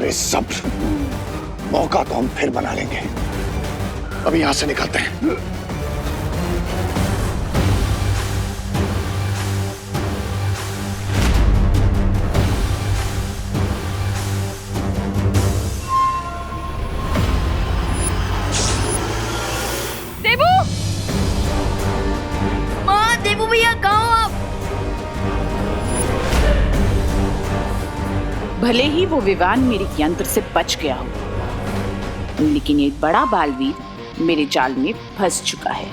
बेसब्र। मौका तो हम फिर बना लेंगे। अभी यहां से निकलते हैं। देबू! माँ, देबू भैया कहाँ हो आप? भले ही वो विवान मेरे यंत्र से बच गया हो, लेकिन एक बड़ा बालवीर मेरे जाल में फंस चुका है।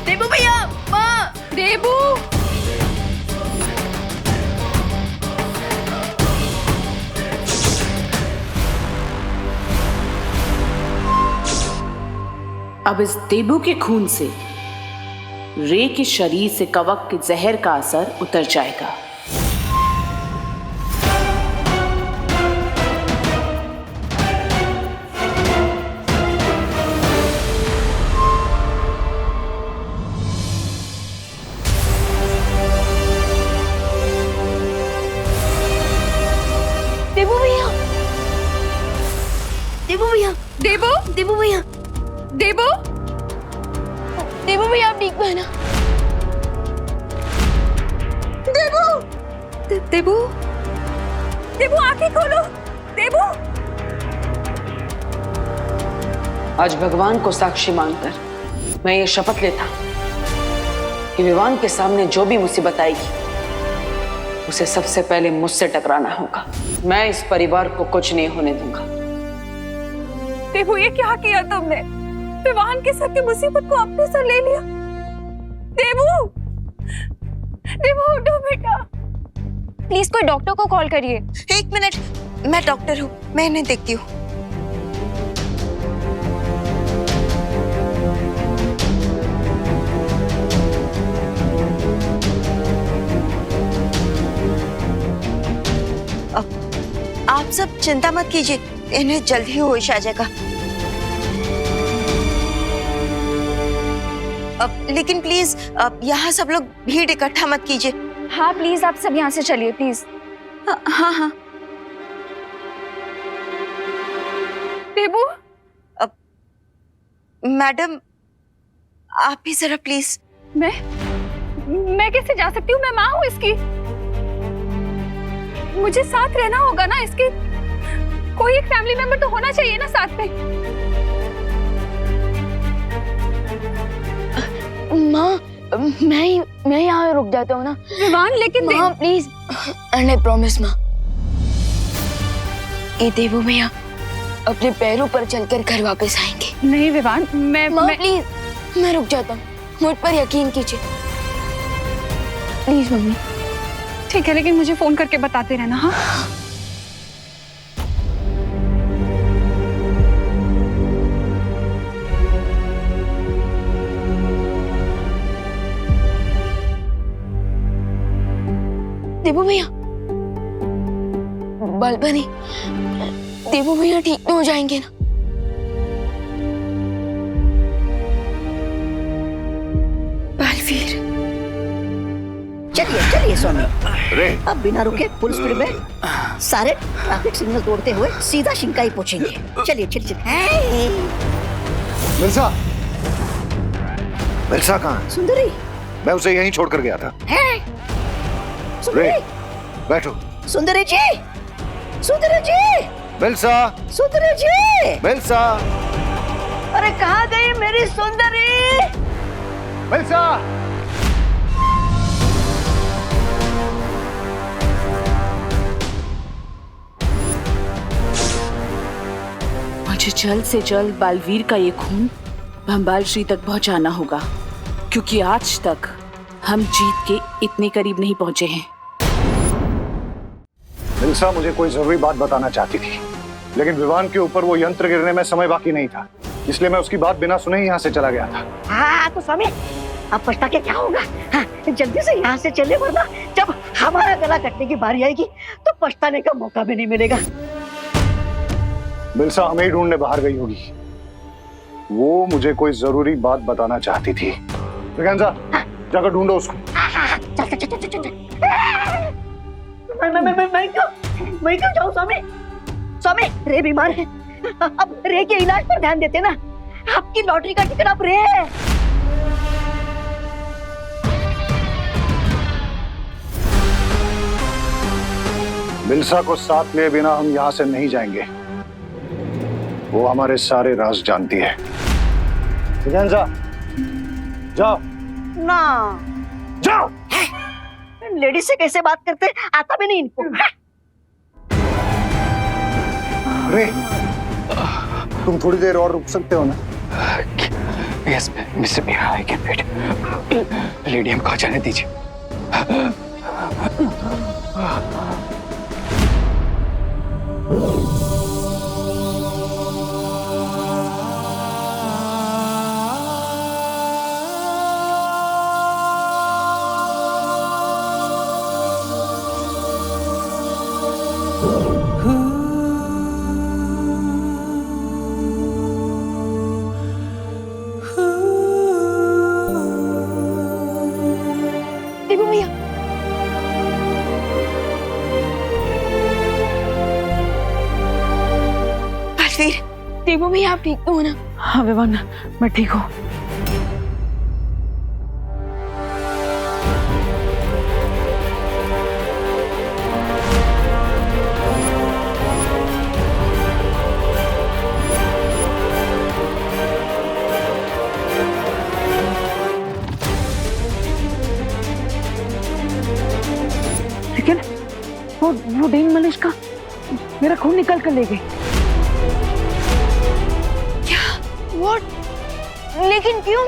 देबू भैया, माँ, देबू! अब इस देबू के खून से रे के शरीर से कवक के जहर का असर उतर जाएगा। देबू भैया, देबू भैया, देबू, देबू भैया, देबू, देबू भैया, आप ठीक है ना? देबू, देबू, देबू आंखें खोलो, देबू। आज भगवान को साक्षी मानकर मैं ये शपथ लेता कि विवान के सामने जो भी मुसीबत आएगी उसे सबसे पहले मुझसे टकराना होगा। मैं इस परिवार को कुछ नहीं होने दूंगा। देबू, ये क्या किया तुमने? विवान के साथ की मुसीबत को अपने सर ले लिया। देबू, देबू उठो बेटा। प्लीज कोई डॉक्टर को कॉल करिए। एक मिनट, मैं डॉक्टर हूँ, मैं इन्हें देखती हूँ। आप सब चिंता मत कीजिए, इन्हें जल्द ही होश आ जाएगा। लेकिन प्लीज यहाँ सब लोग भीड़ इकट्ठा मत कीजिए। हाँ प्लीज, आप सब यहाँ से चलिए प्लीज। हाँ हाँ। देबू, मैडम आप ही जरा प्लीज। मैं कैसे जा सकती हूँ? मैं माँ हूँ इसकी। मुझे साथ रहना होगा ना इसके। कोई एक फैमिली मेंबर तो होना चाहिए ना साथ में। माँ, मैं यहाँ रुक जाता हूँ ना। विवान, लेकिन माँ प्लीज। आई प्रॉमिस माँ। ये देबू भैया अपने पैरों पर चलकर घर वापस आएंगे। नहीं विवान, माँ प्लीज, मैं रुक जाता हूँ, मुझ पर यकीन कीजिए प्लीज मम्मी। ठीक है, लेकिन मुझे फोन करके बताते रहना। हाँ देबू भैया, बालबनी, देबू भैया ठीक तो हो जाएंगे ना? बालवीर, चलिए चलिए स्वामी। रे, अब बिना रुके फुल स्पीड में सारे ट्रैफिक सिग्नल तोड़ते हुए सीधा शिंकाई पहुंचेंगे। चलिए चलिए चलिए। मिल्सा, मिल्सा कहाँ है? सुंदरी, मैं उसे यहीं छोड़कर गया था। सुंदरी, रे, बैठो। सुंदरी जी, सुंदरी जी, मिल्सा, सुंदरी जी। मिल्सा, अरे कहाँ गई मेरी सुंदरी? मिल्सा। मुझे जल्द से जल्द बालवीर का ये खून भंबाल श्री तक पहुंचाना होगा, क्योंकि आज तक हम जीत के इतने करीब नहीं पहुंचे हैं। मिल्सा मुझे कोई जरूरी बात बताना चाहती थी, लेकिन विवान के ऊपर वो यंत्र गिरने में समय बाकी नहीं था, इसलिए मैं उसकी बात बिना सुने ही यहाँ से चला गया था। हाँ तो स्वामी, अब पछता के क्या होगा? हाँ, जल्दी से यहाँ से चले, वरना जब हमारा गला कटने की बारी आएगी तो पछताने का मौका भी नहीं मिलेगा। मिल्सा हमें ही ढूंढने बाहर गई होगी। वो मुझे कोई जरूरी बात बताना चाहती थी। ब्रिगेंजा, जाकर ढूंढो उसको। चल चल चल चल चल। मैं क्यों जाऊँ स्वामी? स्वामी, रे बीमार है, अब रे के इलाज पर ध्यान देते ना। आपकी लॉटरी का टिकट अब रे है। बिलसा को साथ लिए बिना हम यहाँ से नहीं जाएंगे। वो हमारे सारे राज जानती है। ब्रिगेंजा, जाओ ना, जाओ। लेडीज से कैसे बात करते आता भी नहीं इनको। रे, तुम थोड़ी देर और रुक सकते हो ना? Yes mister Meera, I can wait. Lady हमको जाने दीजिए। देवू भैया, बलवीर, देवू भैया आप ठीक तो हो ना? हाँ विवान, मैं ठीक हूँ। लेकिन वो डेन मलिश का मेरा खून निकल कर ले गई। व्हाट? लेकिन क्यों?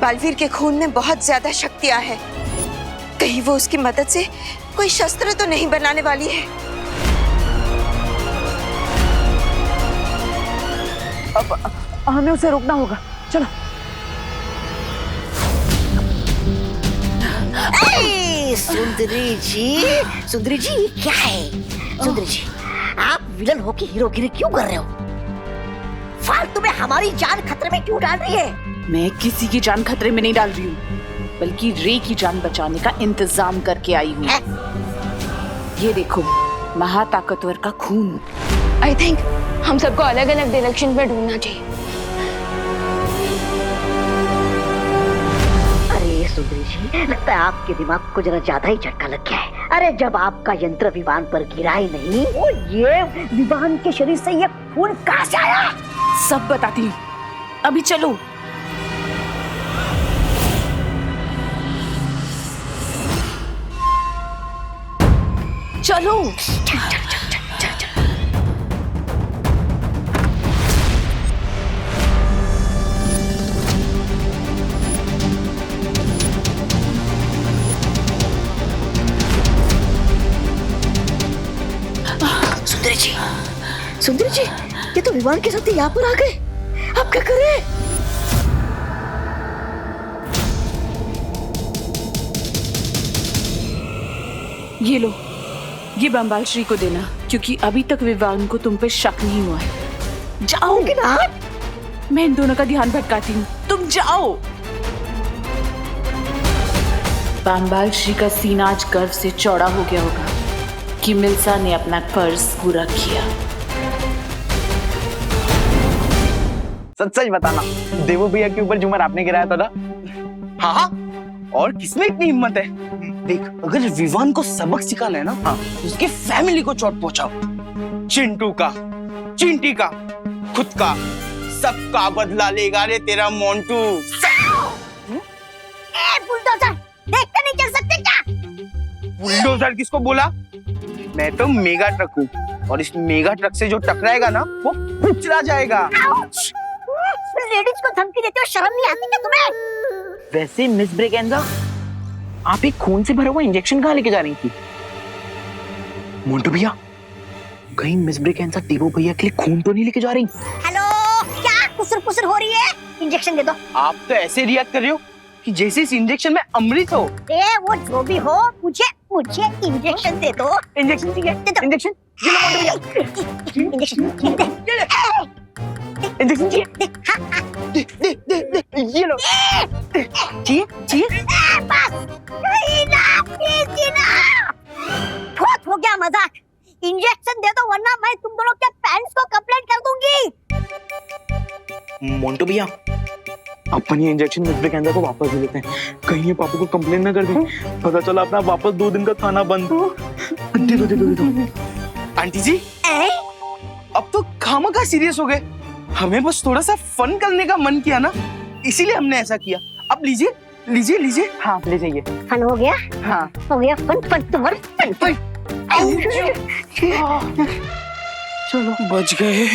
बलवीर के खून में बहुत ज्यादा शक्तियां हैं। कहीं वो उसकी मदद से कोई शस्त्र तो नहीं बनाने वाली है। अब हमें उसे रोकना होगा। चलो। सुंदरी जी ये क्या है? सुंदरी जी, आप विलन होके हीरोगिरी क्यों कर रहे हो? फालतू में हमारी जान खतरे में क्यों डाल रही है? मैं किसी की जान खतरे में नहीं डाल रही हूँ, बल्कि रे की जान बचाने का इंतजाम करके आई हूँ। ये देखो, महाताकतवर का खून। आई थिंक हम सबको अलग अलग डायरेक्शन में ढूंढना चाहिए। अरे सुंदरी जी, लगता है आपके दिमाग को जरा ज्यादा ही झटका लग गया है। अरे जब आपका यंत्र विमान पर गिरा ही नहीं, वो ये विमान के शरीर से ये खून कहाँ से आया? सब बताती हूँ, अभी चलो। चलो। सुंदरी जी, ये तो विमान के साथ यहाँ पर आ गए। आप क्या कर रहे हैं? ये लो, ये बंबाल श्री को देना, क्योंकि अभी तक विवान को तुम पे शक नहीं हुआ है। जाओ। लेकिन आप, मैं इन दोनों का ध्यान भटकाती हूँ, तुम जाओ। बंबाल श्री का सीना आज गर्व से चौड़ा हो गया होगा कि मिल्सा ने अपना फर्ज पूरा किया। सच बताना, देवू भैया के ऊपर झूमर आपने गिराया था ना? हाँ हाँ, और किसमें इतनी हिम्मत है? देख, अगर विवान को सबक सिखाना है ना, हाँ, उसकी फैमिली को चोट पहुंचाओ। चिंटू का, चिंटी का, खुद का, सबका बदला लेगा रे तेरा मोंटू। बुलडोजर, देखते नहीं चल सकते क्या? बुलडोजर किसको बोला? मैं तो मेगा ट्रक हूँ, और इस मेगा ट्रक से जो टकराएगा ना, वो कुचला जाएगा। लेडीज को धमकी देते हो, शर्म नहीं आती क्या तुम्हें? वैसे मिस ब्रिगेंजा, आप एक खून से भरा हुआ इंजेक्शन कहाँ लेके जा रही थी? मोंटू भैया, कहीं मिस ब्रिगेंजा देवू भैया के लिए खून तो नहीं लेके जा रही? हेलो, क्या कुसर हो रही है? इंजेक्शन दे दो। आप तो ऐसे रिएक्ट कर रहे हो कि जैसे इस इंजेक्शन में अमृत हो। वो जो भी हो, मुझे इंजेक्शन दे दो। इंजेक्शन ठीक है, इंजेक्शन इंजेक्शन इंजेक्शन चाहिए? दे, ये लो। चाहिए? बहुत हो गया मजाक। इंजेक्शन दे दो वरना मैं तुम दोनों के पेरेंट्स को कंप्लेंट कर दूंगी। मोंटो भैया, अपन ये इंजेक्शन मिस ब्रिगेंजा को वापस दे देते हैं, कहीं ये पापा को कंप्लेन ना कर दे। पता चला अपना वापस 2 दिन का खाना बंद। दे दो। आंटी जी, अब तो खामखा सीरियस हो गए। हमें बस थोड़ा सा फन करने का मन किया ना, इसीलिए हमने ऐसा किया। अब लीजिए। हाँ, ले जाइए। फन हो गया? हाँ, हो गया फन तुम्हारा फन। चलो बच गए।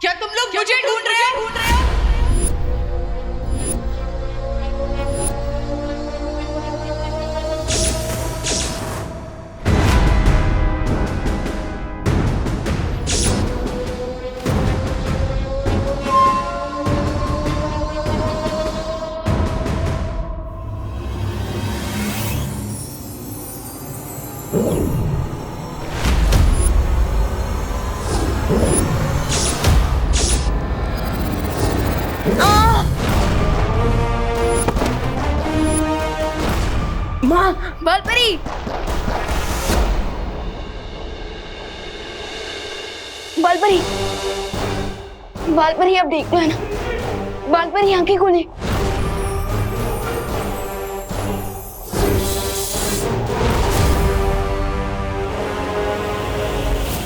क्या तुम लोग मुझे ढूंढ रहे हो? बालपरी, बालपरी अब देख लो है ना। बालपरी आंखें खोले।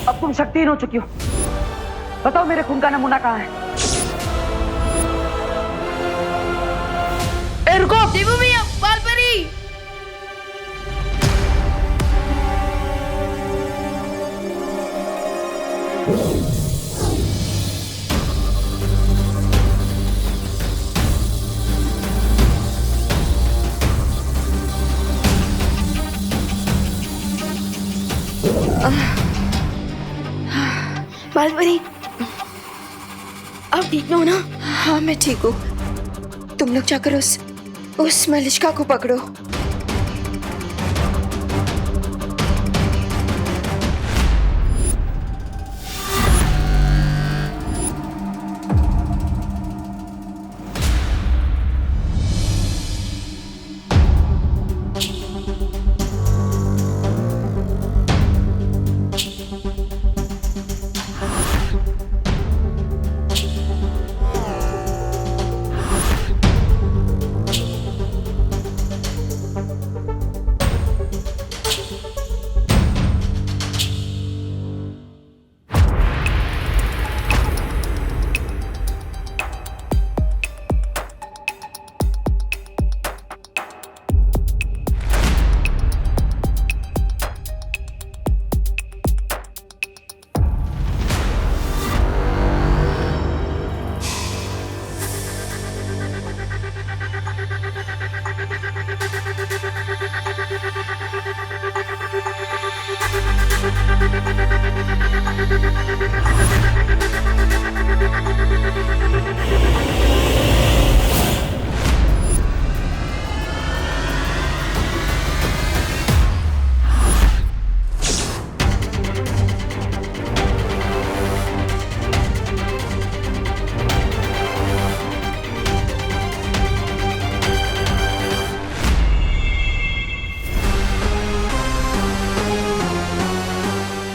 अब तुम शक्तिहीन हो चुकी हो। बताओ मेरे खून का नमूना कहाँ है? ए रुको! देवू भैया, बालपरी। बालपरी, आप ठीक हो ना? हाँ मैं ठीक हूँ। तुम लोग जाकर उस मलिष्का को पकड़ो।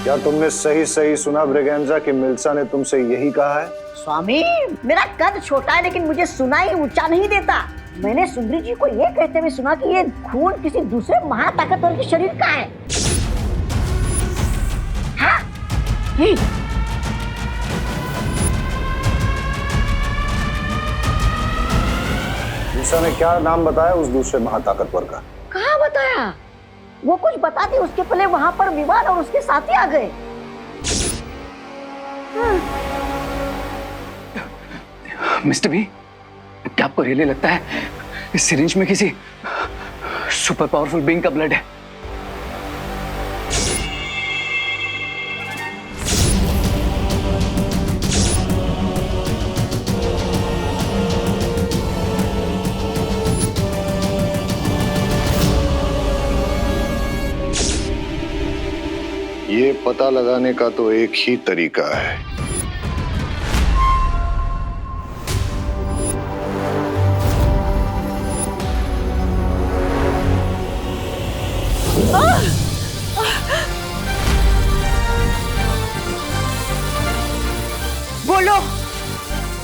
क्या तुमने सही सही सुना ब्रिगेंजा कि मिल्सा ने तुमसे यही कहा है? स्वामी, मेरा कद छोटा है लेकिन मुझे सुनाई ऊंचा नहीं देता। मैंने सुंदरी जी को ये कहते हुए सुना कि ये खून किसी दूसरे महाताकतवर के शरीर का है। हाँ? मिल्सा ने क्या नाम बताया उस दूसरे महाताकतवर का? कहाँ बताया? वो कुछ बताती उसके पहले वहां पर विवान और उसके साथी आ गए। मिस्टर बी, क्या आपको रियली लगता है इस सिरिंज में किसी सुपर पावरफुल बीइंग का ब्लड है? ये पता लगाने का तो एक ही तरीका है। बोलो,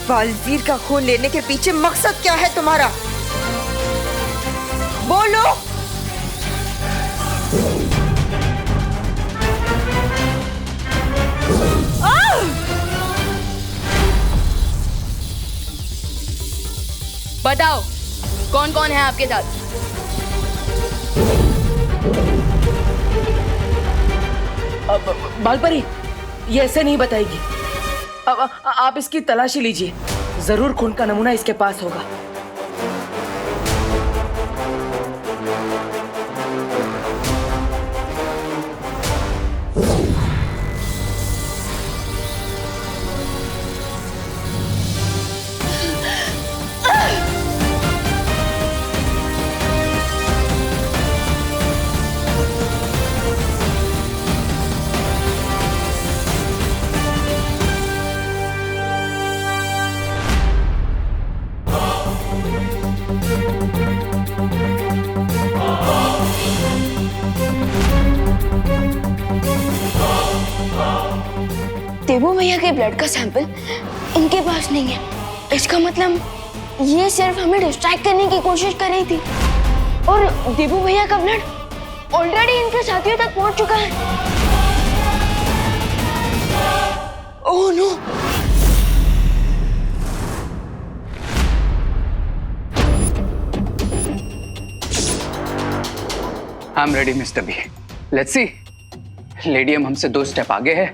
बालवीर का खून लेने के पीछे मकसद क्या है तुम्हारा? बोलो। बताओ, कौन कौन है आपके साथ? बालपरी, ये ऐसे नहीं बताएगी। अब आप इसकी तलाशी लीजिए, जरूर खून का नमूना इसके पास होगा। देवू भैया के ब्लड का सैंपल इनके पास नहीं है। इसका मतलब ये सिर्फ हमें डिस्ट्रैक्ट करने की कोशिश कर रही थी और देवू भैया का ब्लड ऑलरेडी इनके साथियों तक पहुंच चुका है। Oh no! I am ready mister B. Let's see, लेडियम हमसे 2 स्टेप आगे है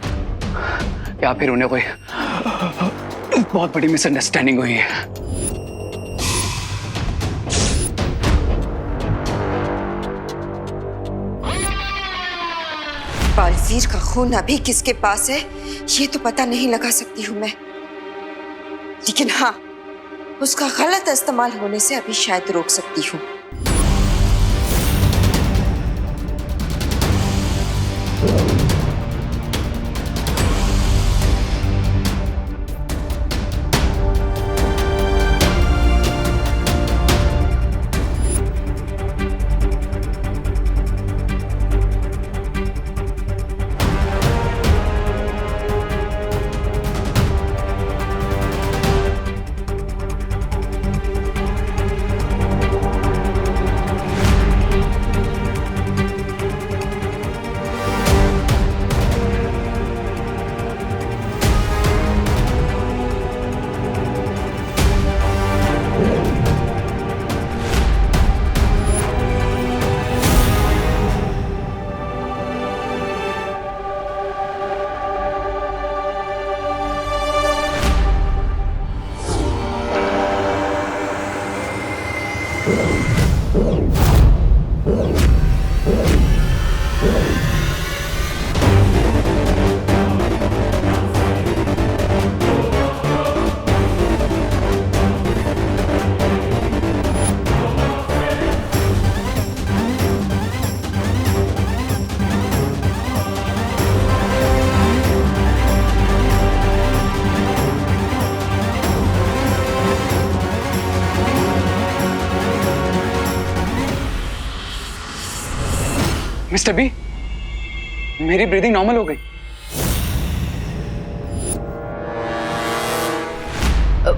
या फिर उन्हें कोई बहुत बड़ी मिसअंडरस्टैंडिंग हुई है। बालवीर का खून अभी किसके पास है ये तो पता नहीं लगा सकती हूँ मैं, लेकिन हाँ, उसका गलत इस्तेमाल होने से अभी शायद रोक सकती हूँ। मिस्टर बी, मेरी ब्रीदिंग नॉर्मल हो गई।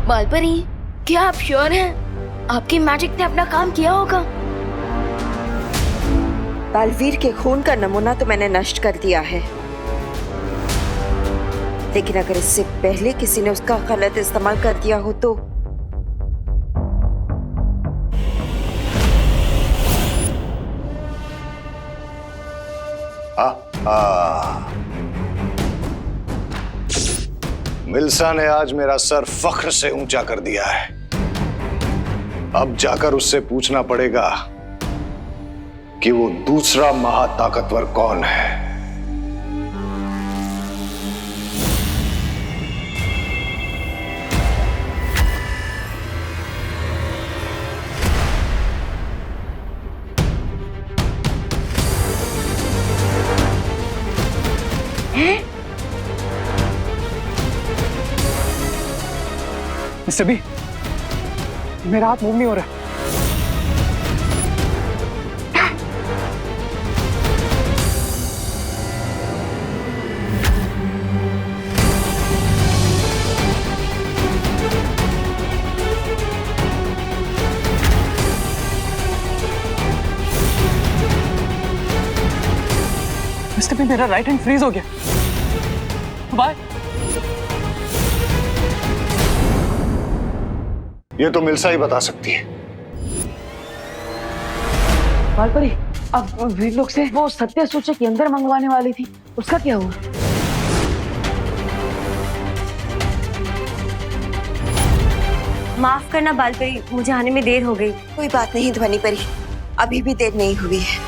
बालपरी, क्या आप श्योर हैं? आपकी मैजिक ने अपना काम किया होगा। बालवीर के खून का नमूना तो मैंने नष्ट कर दिया है, लेकिन अगर इससे पहले किसी ने उसका गलत इस्तेमाल कर दिया हो तो मिल्सा ने आज मेरा सर फख्र से ऊंचा कर दिया है। अब जाकर उससे पूछना पड़ेगा कि वो दूसरा महाताकतवर कौन है। मिस्टर बी, मेरा हाथ मूव नहीं हो रहा। मिस्टर बी, मेरा राइट हैंड फ्रीज हो गया। बाय। ये तो मिल्सा ही बता सकती है। बालपरी, अब वीर लोग से वो सत्य सूचक यंत्र मंगवाने वाली थी, उसका क्या हुआ? माफ करना बालपरी, मुझे आने में देर हो गई। कोई बात नहीं ध्वनि परी, अभी भी देर नहीं हुई है।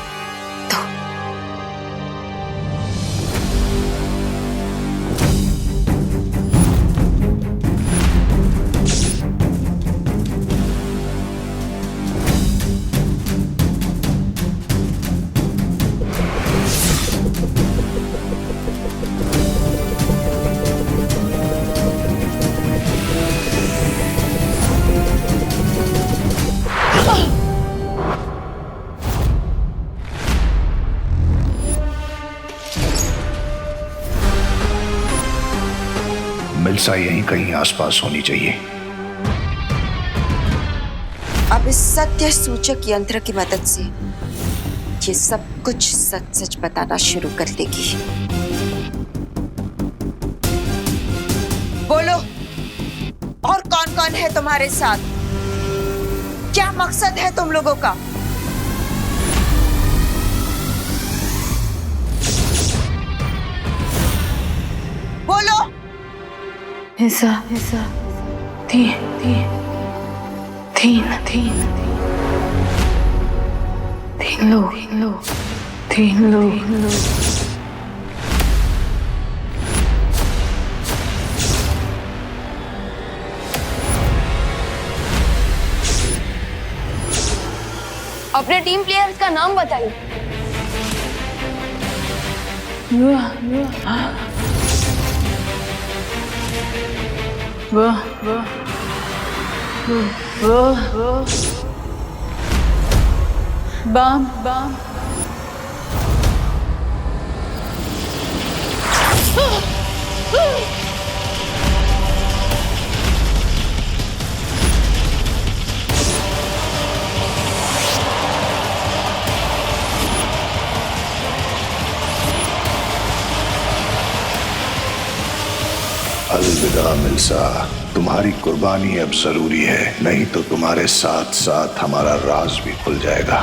मिल्सा यहीं कहीं आसपास होनी चाहिए। अब इस सत्य सूचक यंत्र की मदद से ये सब कुछ सच सच बताना शुरू कर देगी। बोलो, और कौन कौन है तुम्हारे साथ? क्या मकसद है तुम लोगों का? बोलो। ऐसा तीन लोग। अपने टीम प्लेयर्स का नाम बताइए। बम अलविदा मिल्सा, तुम्हारी कुर्बानी अब जरूरी है, नहीं तो तुम्हारे साथ साथ हमारा राज भी खुल जाएगा।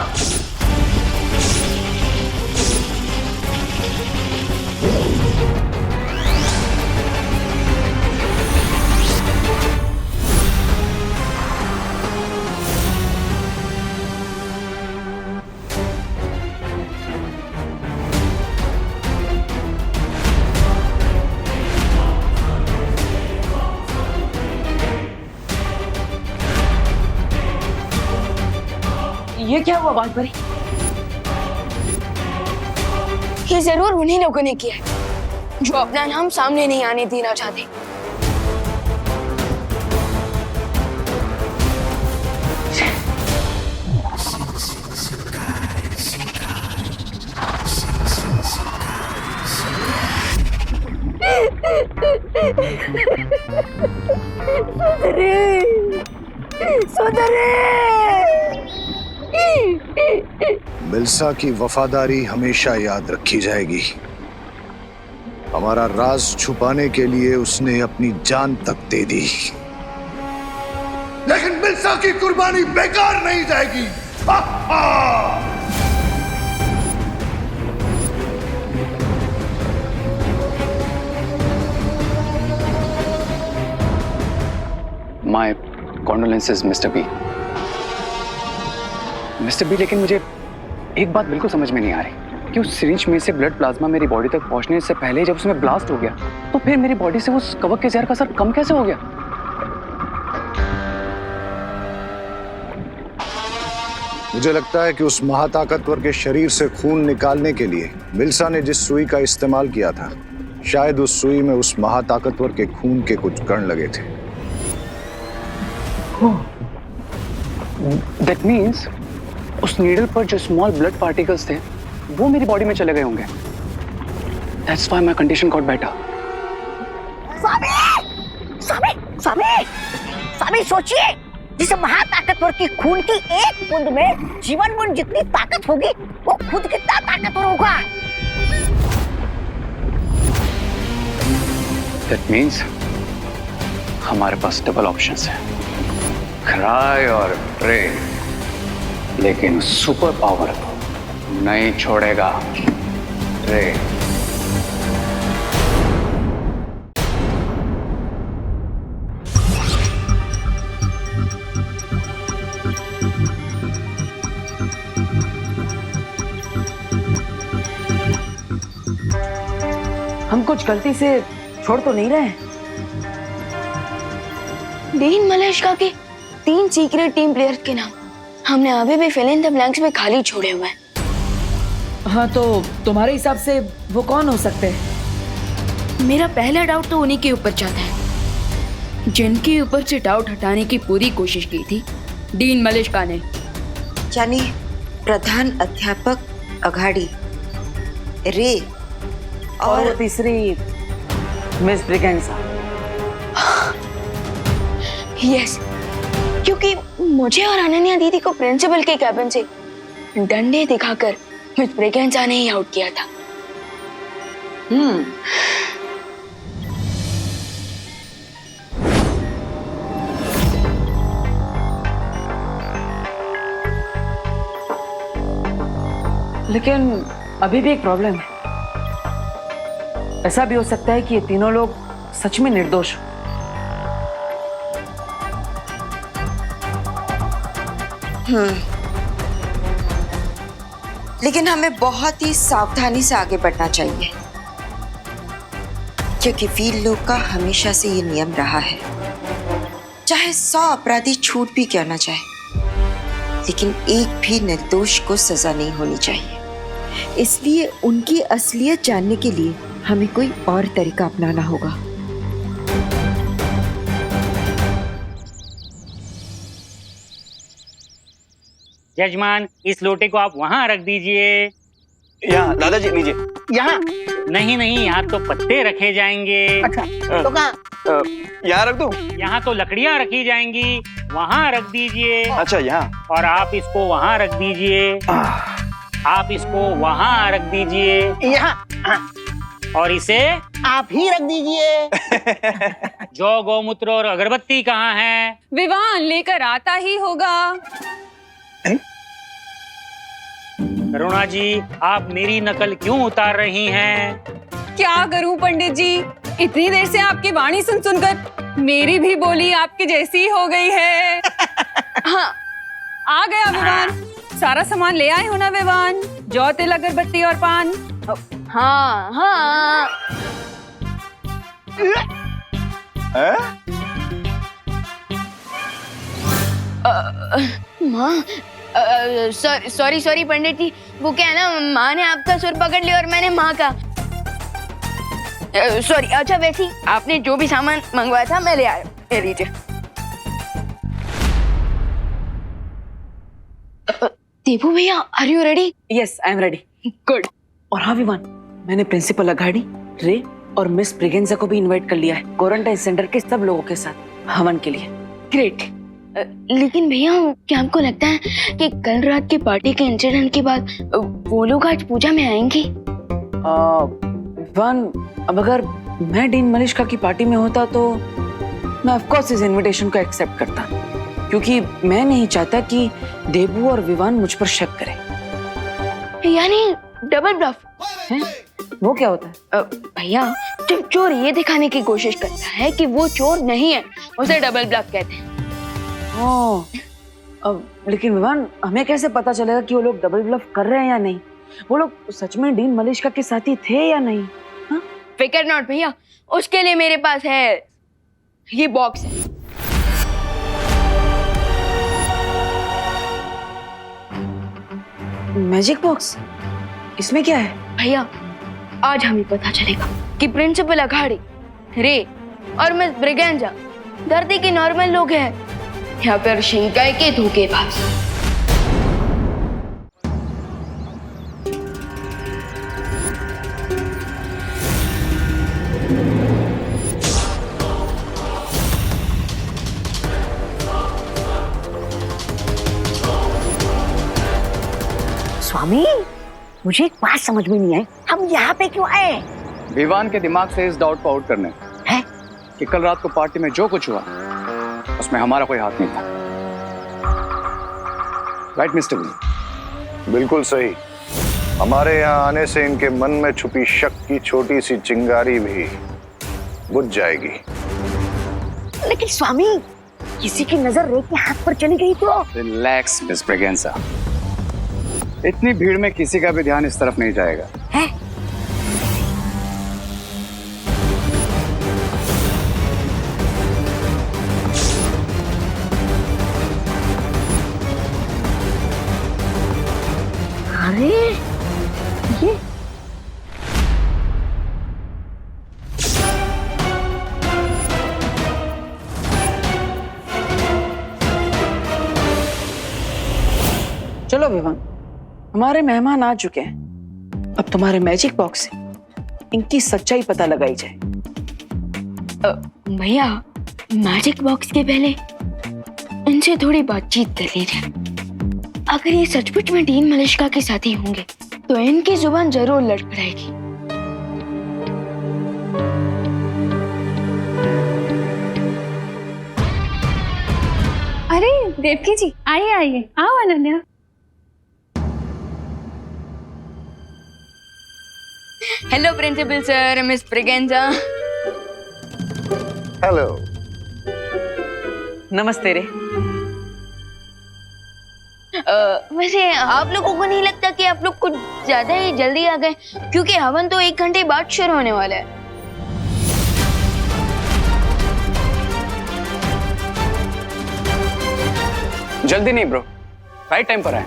ये क्या हुआ बालपरी? ये जरूर उन्हीं लोगों ने किया है जो अपना नाम सामने नहीं आने देना चाहते। मिल्सा की वफादारी हमेशा याद रखी जाएगी। हमारा राज छुपाने के लिए उसने अपनी जान तक दे दी, लेकिन मिल्सा की कुर्बानी बेकार नहीं जाएगी। हा हा। My condolences mister B. Mister B, लेकिन मुझे एक बात बिल्कुल समझ में नहीं आ रही कि उस सिरिंज में से ब्लड प्लाज्मा मेरी बॉडी तक पहुंचने से पहले जब उसमें ब्लास्ट हो गया तो फिर मेरी बॉडी से उस कवक के जहर का असर कम कैसे हो गया? मुझे लगता है कि उस महाताकतवर के शरीर से खून निकालने के लिए मिल्सा ने जिस सुई का इस्तेमाल किया था, शायद उस सुई में उस महाताकतवर के खून के कुछ कण लगे थे। दैट मीन्स उस नीडल पर जो स्मॉल ब्लड पार्टिकल्स थे वो मेरी बॉडी में चले गए होंगे। That's why my condition got better. स्वामी स्वामी स्वामी स्वामी सोचिए, जिस महाताकतवर की खून की एक बूंद में जीवन बूंद जितनी ताकत होगी वो खुद कितना ताकतवर होगा। दैट मीन्स हमारे पास डबल ऑप्शंस है, क्राई और प्रे, लेकिन सुपर पावर को नहीं छोड़ेगा प्रे। हम कुछ गलती से छोड़ तो नहीं रहे? डीन मलेशिया के 3 सीक्रेट टीम प्लेयर्स के नाम हमने अभी भी फिल इन द ब्लैंक्स में खाली छोड़े हुए हैं। हाँ, तो तुम्हारे हिसाब से वो कौन हो सकते हैं? मेरा पहला डाउट तो उन्हीं के ऊपर जाता है जिनके ऊपर से डाउट हटाने की पूरी कोशिश की थी डीन मलेशिया ने, यानी प्रधान अध्यापक अघाड़ी, रे और तीसरी मिस ब्रिगेंजा। यस, क्योंकि मुझे और अनन्या दीदी को प्रिंसिपल के कैबिन से डंडे दिखाकर मिस ब्रिगेंजा ने ही आउट किया था। लेकिन अभी भी एक प्रॉब्लम है। ऐसा भी हो सकता है कि ये तीनों लोग सच में निर्दोष हो। लेकिन हमें बहुत ही सावधानी से आगे बढ़ना चाहिए, क्योंकि वीर लोग का हमेशा से ये नियम रहा है, चाहे 100 अपराधी छूट भी क्यों ना जाए, लेकिन एक भी निर्दोष को सजा नहीं होनी चाहिए। इसलिए उनकी असलियत जानने के लिए हमें कोई और तरीका अपनाना होगा। जजमान, इस लोटे को आप वहाँ रख दीजिए। यहाँ दादाजी लीजिए। यहाँ नहीं नहीं, यहाँ तो पत्ते रखे जाएंगे। अच्छा, तो कहाँ? यहाँ रख दूँ? यहाँ तो लकड़ियाँ रखी जाएंगी, वहाँ रख दीजिए। अच्छा, यहाँ। और आप इसको वहाँ रख दीजिए। आप इसको वहाँ रख दीजिए। यहाँ। और इसे आप ही रख दीजिए। जौ, गौमूत्र और अगरबत्ती कहाँ है? विवान लेकर आता ही होगा। करुणा जी, आप मेरी नकल क्यों उतार रही हैं? क्या करूं पंडित जी, इतनी देर से आपकी वाणी सुन सुनकर मेरी भी बोली आपकी जैसी ही हो गई है। हाँ, आ गया विवान। सारा सामान ले आए हो ना विवान? जौ, तिल, अगरबत्ती और पान। हाँ हाँ। माँ, सॉरी पंडित जी, वो क्या है ना, माँ ने आपका सुर पकड़ लिया और मैंने माँ का। सॉरी। अच्छा, वैसे ही आपने जो भी सामान मंगवाया था मैं ले आया, ले लीजिए। देवू भैया, are you ready? Yes, I am ready. Good. और हाँ विवान, मैंने प्रिंसिपल अघाड़ी, रे और मिस ब्रिगेंजा को भी इनवाइट कर लिया है क्वारंटाइन सेंटर के सब लोगों के साथ हवन के लिए। ग्रेट। लेकिन भैया, क्या आपको लगता है कि कल रात की पार्टी के इंसिडेंट के बाद वो लोग आज पूजा में आएंगे? विवान, अब अगर मैं डीन मलेशिया की पार्टी में होता तो मैं ऑफ कोर्स इस इनविटेशन को एक्सेप्ट करता, क्योंकि मैं नहीं चाहता कि देबू और विवान मुझ पर शक करें। यानी डबल ब्लफ है? वो क्या होता है? भैया, जब चोर ये दिखाने की कोशिश करता है कि वो चोर नहीं है, उसे डबल ब्लफ कहते हैं। लेकिन विवान, हमें कैसे पता चलेगा कि वो लोग डबल ब्लफ कर रहे हैं या नहीं? वो लोग सच में डीन मलेशिया के साथी थे या नहीं? हाँ? फिकर नॉट भैया, उसके लिए मेरे पास है ये बॉक्स है। Magic box? इसमें क्या है? भैया, आज हमें पता चलेगा कि प्रिंसिपल अघाड़ी, रे और मिस ब्रिगेंजा धरती के नॉर्मल लोग हैं या फिर शिंकाई के धोखेबाज। स्वामी, मुझे एक बात समझ में नहीं आई, हम यहाँ पे क्यों आए? विवान के दिमाग से इस डाउट को आउट करने हैं? कि कल रात को पार्टी में जो कुछ हुआ उसमें हमारा कोई हाथ नहीं था। राइट मिस्टर विजय? बिल्कुल सही। हमारे यहाँ आने से इनके मन में छुपी शक की छोटी सी चिंगारी भी बुझ जाएगी। लेकिन स्वामी, किसी की नजर रे के हाथ पर चली गई तो? रिलैक्स मिस ब्रेगेंसा, इतनी भीड़ में किसी का भी ध्यान इस तरफ नहीं जाएगा। है? अरे ये चलो विवान, हमारे मेहमान आ चुके हैं। अब तुम्हारे मैजिक बॉक्स से इनकी सच्चाई पता लगाई जाए। भैया, मैजिक बॉक्स के पहले इनसे थोड़ी बातचीत कर लीजिए। अगर ये सचमुच में डीन मलिश्का के साथी होंगे तो इनकी जुबान जरूर लड़खड़ाएगी। अरे देवकी जी, आइए आइए, आओ Ananya. Hello principal sir, miss Braganza. Hello. नमस्ते रे। वैसे आप लोगों को नहीं लगता कि आप लोग कुछ ज्यादा ही जल्दी आ गए? क्योंकि हवन तो 1 घंटे बाद शुरू होने वाला है। जल्दी नहीं ब्रो, राइट टाइम पर आए।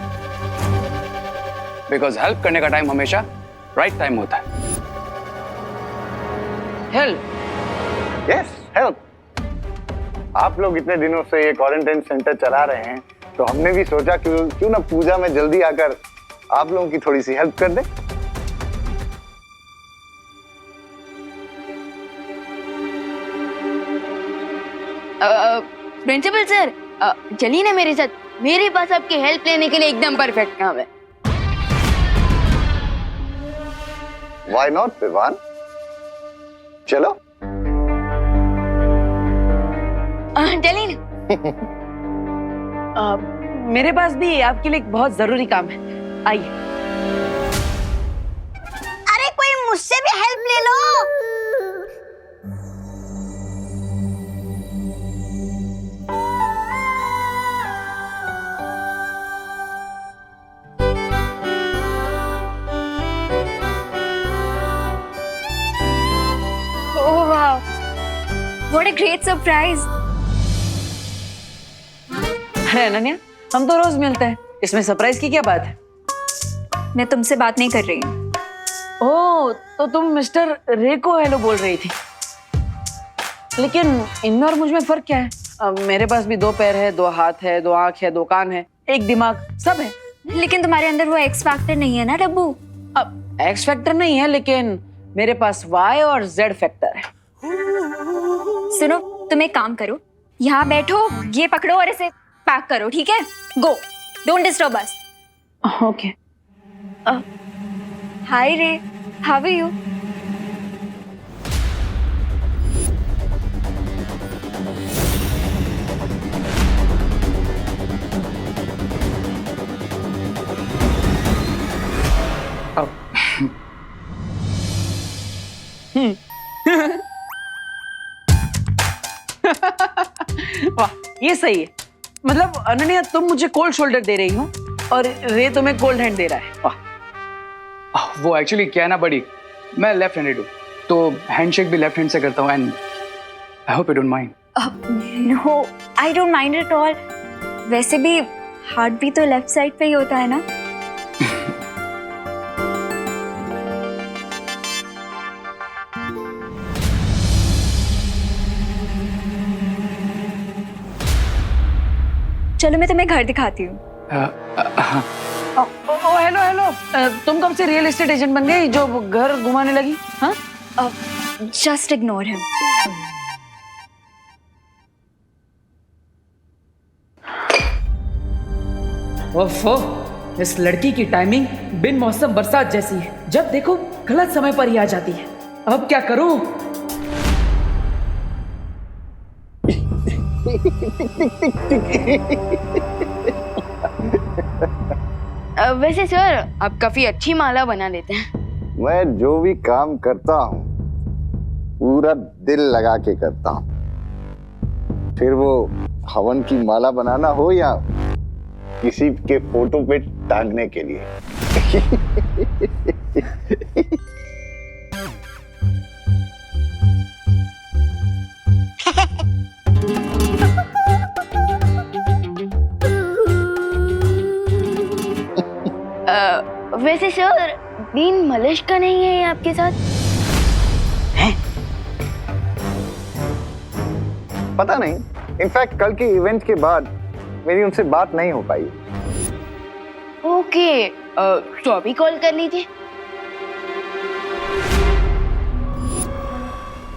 बिकॉज हेल्प करने का टाइम हमेशा राइट टाइम होता है। हेल्प? Yes, help. आप लोग इतने दिनों से ये क्वारंटाइन सेंटर चला रहे हैं, तो हमने भी सोचा क्यों ना पूजा में जल्दी आकर आप लोगों की थोड़ी सी हेल्प कर दें। प्रिंसिपल सर, चलिए ना मेरे साथ। मेरे पास आपकी हेल्प लेने के लिए एकदम परफेक्ट काम है। Why not, Vivaan? चलो। चलिए ना। मेरे पास भी आपके लिए एक बहुत जरूरी काम है, आइए। अरे कोई मुझसे भी हेल्प ले लो। ओह वाह, व्हाट अ ग्रेट सरप्राइज। अरे अनन्या, हम तो रोज मिलते हैं, इसमें सरप्राइज की क्या बात है? मैं तुमसे बात नहीं कर रही हूँ। ओह, तो तुम मिस्टर रे को हेलो बोल रही थी। लेकिन इनमें और मुझ में फर्क क्या है? मेरे पास भी 2 पैर है, 2 हाथ है, 2 आंख है, 2 कान है, 1 दिमाग, सब है। लेकिन तुम्हारे अंदर वो एक्स फैक्टर नहीं है ना डब्बू। अब एक्स फैक्टर नहीं है, लेकिन मेरे पास वाई और जेड फैक्टर है। सुनो, तुम एक काम करो, यहाँ बैठो, ये पकड़ो और इसे पैक करो, ठीक है? गो, डोंट डिस्टर्ब अस। ओके। हाय रे, हाउ आर यू? वाह, ये सही है। मतलब अनन्या, तुम मुझे कोल्ड शोल्डर दे रही हो और रे तुम्हें कोल्ड हैंड दे रहा है। वाह। वो एक्चुअली क्या है ना बड़ी, मैं लेफ्ट हैंडेड हूँ, तो हैंडशेक भी लेफ्ट हैंड से करता हूँ। And I hope you don't mind. No, I don't mind at all. वैसे भी हार्ट भी तो लेफ्ट साइड पे ही होता है ना। चलो मैं तुम्हें घर दिखाती हूँ। हाँ। ओ हेलो हेलो, तुम कब से रियल एस्टेट एजेंट बन गई जो घर घुमाने लगी? हाँ, जस्ट इग्नोर हिम। ओफो, इस लड़की की टाइमिंग बिन मौसम बरसात जैसी है। जब देखो गलत समय पर ही आ जाती है। अब क्या करूं? वैसे सर आप काफी अच्छी माला बना लेते हैं। मैं जो भी काम करता हूँ पूरा दिल लगा के करता हूँ, फिर वो हवन की माला बनाना हो या किसी के फोटो पे टांगने के लिए। वैसे सर डीन मलिश का नहीं है आपके साथ? पता नहीं, इनफैक्ट कल के इवेंट के बाद मेरी उनसे बात नहीं हो पाई। ओके, तो अभी कॉल कर लीजिए।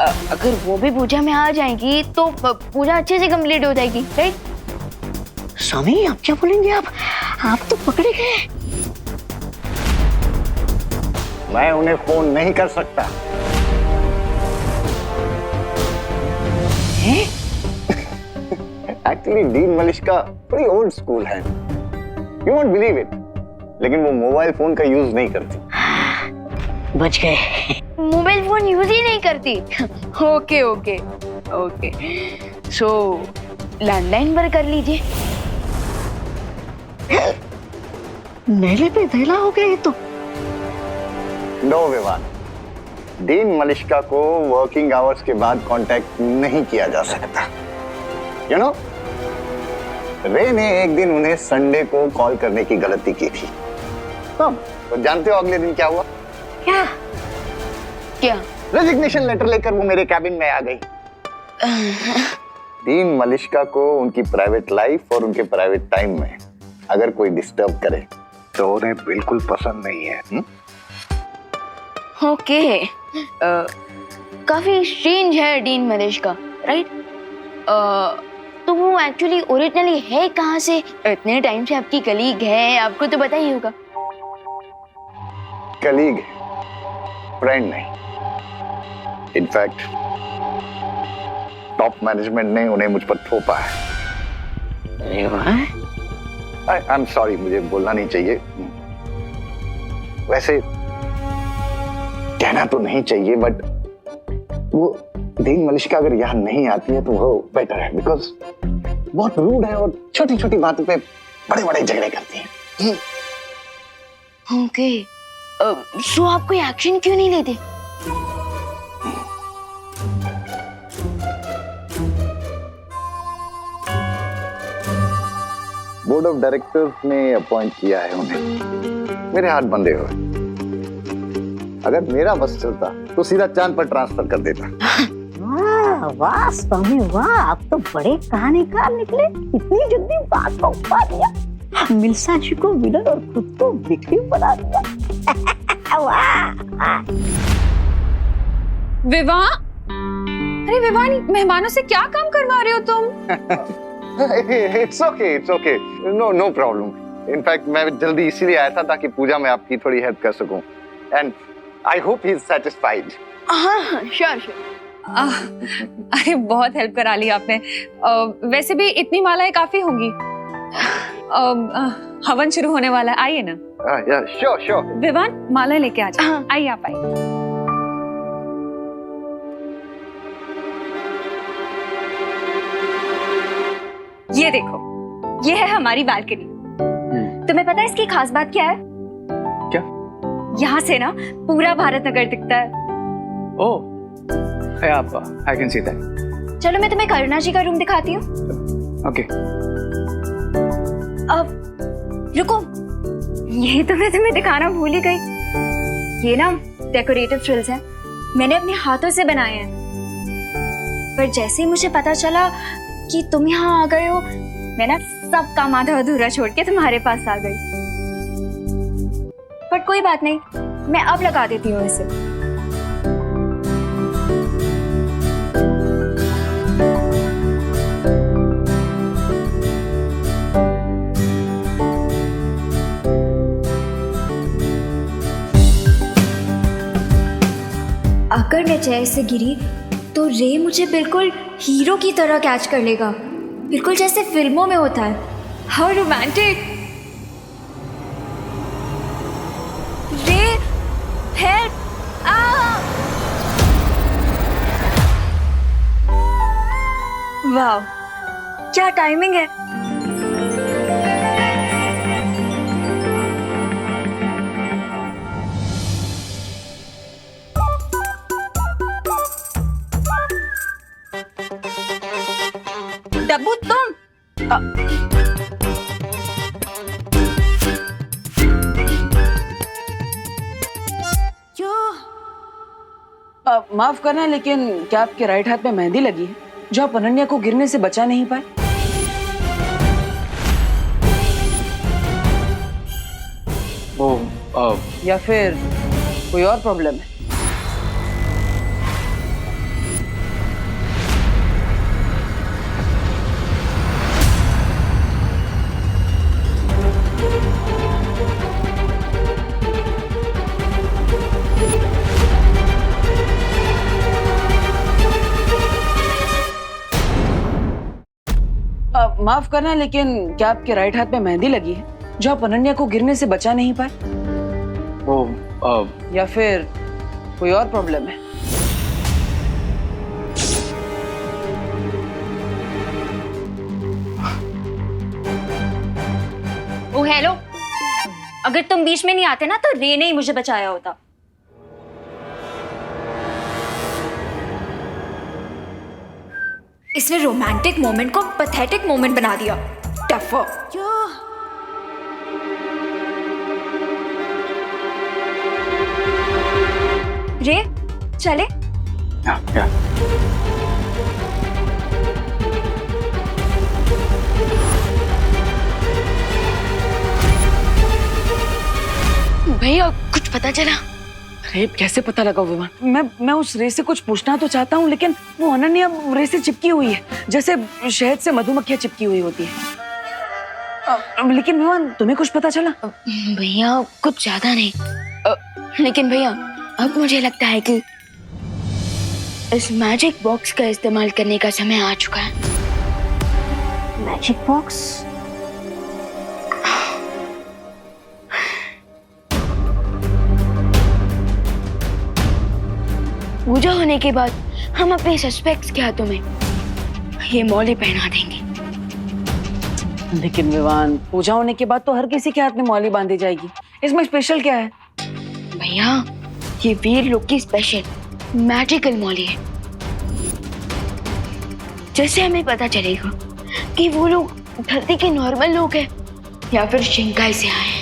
अगर वो भी पूजा में आ जाएंगी तो पूजा अच्छे से कंप्लीट हो जाएगी, राइट? स्वामी आप क्या बोलेंगे? आप तो पकड़े गए। मैं उन्हें फोन नहीं कर सकता। एक्चुअली डीन मलिश्का बड़ी ओल्ड स्कूल है, यू वोंट बिलीव इट, लेकिन वो मोबाइल फोन का यूज नहीं करती। बच गए। मोबाइल फोन यूज ही नहीं करती। ओके ओके ओके, सो लैंडलाइन पर कर लीजिए। मेले पे धैला हो गया ये तो। नो विवान, डीन मलिश्का को वर्किंग आवर्स के बाद कांटेक्ट नहीं किया जा सकता। यू नो, रे ने एक दिन उन्हें संडे को कॉल करने की गलती की थी। तो जानते हो अगले दिन क्या हुआ? क्या क्या? रेजिग्नेशन लेटर लेकर वो मेरे कैबिन में आ गई। डीन मलिश्का को उनकी प्राइवेट लाइफ और उनके प्राइवेट टाइम में अगर कोई डिस्टर्ब करे तो उन्हें बिल्कुल पसंद नहीं है। ओके, काफी स्ट्रेंज है डीन मलिश का, राइट? तो वो एक्चुअली ओरिजिनली है कहाँ से? इतने टाइम से आपकी कलीग है, आपको तो पता ही होगा। कलीग, फ्रेंड नहीं। इनफैक्ट टॉप मैनेजमेंट ने उन्हें मुझ पर थोपा है। आई एम सॉरी, मुझे बोलना नहीं चाहिए। वैसे कहना तो नहीं चाहिए, बट वो डीन मलिश्का अगर यहाँ नहीं आती है तो वो बेटर है, बिकॉज बहुत रूड है और छोटी छोटी बातों पे बड़े बड़े झगड़े करती है। ओके, सो आप कोई एक्शन क्यों नहीं लेते? बोर्ड ऑफ डायरेक्टर्स ने अपॉइंट किया है उन्हें। मेरे हाथ बंधे हुए। अगर मेरा बस चलता तो सीधा चांद पर ट्रांसफर कर देता। वाह स्वामी वाह, आप तो बड़े कहानीकार निकले। इतनी जल्दी बात को उठा दिया, मिल्सा जी को विलन और खुद को विक्टिम बना दिया। वाह। विवाह, अरे विवाह, मेहमानों से क्या काम करवा रहे हो तुम? It's okay, no problem. In fact मैं जल्दी इसीलिए आया था ताकि पूजा में आपकी थोड़ी हेल्प कर सकूं, and I hope he is satisfied. हाँ, श्योर। अरे बहुत हेल्प करा ली आपने। वैसे भी इतनी मालाएं काफी होंगी। हवन शुरू होने वाला है, आइए ना। श्योर। विवान, माला लेके आ जाओ। आइए, आप आइए। ये देखो, ये है हमारी बालकनी। तुम्हें पता है इसकी खास बात क्या है? क्या? यहाँ से ना पूरा भारत नगर दिखता है। ओह, I can see that. चलो मैं तुम्हें करुणा जी का रूम दिखाती हूँ। Okay. अब रुको, यही तो मैं तुम्हें दिखाना भूल ही गई। ये ना डेकोरेटिव फ्रिल्स हैं, मैंने अपने हाथों से बनाए हैं। पर जैसे ही मुझे पता चला कि तुम यहाँ आ गए हो, मैं ना सब काम आधा अधूरा छोड़ के तुम्हारे पास आ गई। पर कोई बात नहीं, मैं अब लगा देती हूँ इसे। अगर मैं चेयर से गिरी तो रे मुझे बिल्कुल हीरो की तरह कैच कर लेगा, बिल्कुल जैसे फिल्मों में होता है। How romantic. रे हेल्प। वाह, क्या टाइमिंग है। डब्बू तुम माफ करना, लेकिन क्या आपके राइट हाथ में मेहंदी लगी है जो आप अनन्या को गिरने से बचा नहीं पाए? या फिर कोई और प्रॉब्लम है? माफ करना, लेकिन क्या आपके राइट हाथ में मेहंदी लगी है जो आप अनन्या को गिरने से बचा नहीं पाए? या फिर कोई और प्रॉब्लम है? ओ हेलो, अगर तुम बीच में नहीं आते ना तो रे ने ही मुझे बचाया होता। इसने रोमांटिक मोमेंट को पैथेटिक मोमेंट बना दिया। टफर। रे चले। भैया कुछ पता चला? अरे कैसे पता लगा विवान? मैं उस रे से कुछ पूछना तो चाहता हूँ, लेकिन वो अनन्या रे से चिपकी हुई है जैसे शहद से मधुमक्खियां चिपकी हुई होती है। लेकिन विवान तुम्हें कुछ पता चला? भैया कुछ ज्यादा नहीं, लेकिन भैया अब मुझे लगता है कि इस मैजिक बॉक्स का इस्तेमाल करने का समय आ चुका है। Magic box? पूजा होने के बाद हम अपने सस्पेक्ट्स के हाथों में ये मौली पहना देंगे। लेकिन विवान पूजा होने के बाद तो हर किसी के हाथ में मौली बांधी जाएगी, इसमें स्पेशल क्या है? भैया ये वीर लोग की स्पेशल मैजिकल मौली है, जैसे हमें पता चलेगा कि वो लोग धरती के नॉर्मल लोग हैं या फिर शिंकाई से आए हैं।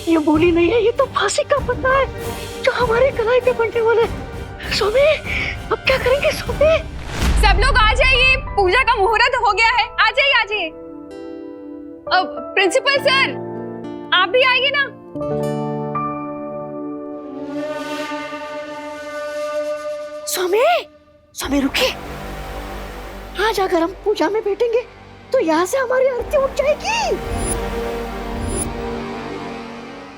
ये बोली नहीं है, ये तो फांसी का पन्ना है जो हमारे कलाई पे बनने वाला है। सोमी अब क्या करेंगे? सोमी सब लोग आ जाइए, पूजा का मुहूर्त हो गया है। आ जाइए आ जाइए। अब प्रिंसिपल सर आप भी आइए ना। सोमी सोमी रुकिए। आज अगर हम पूजा में बैठेंगे तो यहाँ से हमारी आरती उठ जाएगी।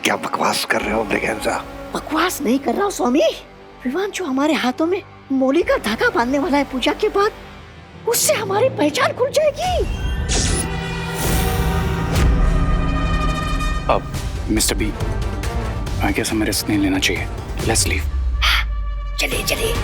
क्या बकवास कर रहे हो ब्रिगेंजा? बकवास नहीं कर रहा हूँ स्वामी। विवान जो हमारे हाथों में मौली का धागा बांधने वाला है पूजा के बाद, उससे हमारी पहचान खुल जाएगी। अब मिस्टर बी, आई गेस हमें रिस्क नहीं लेना चाहिए। Let's leave. चलिए चलिए।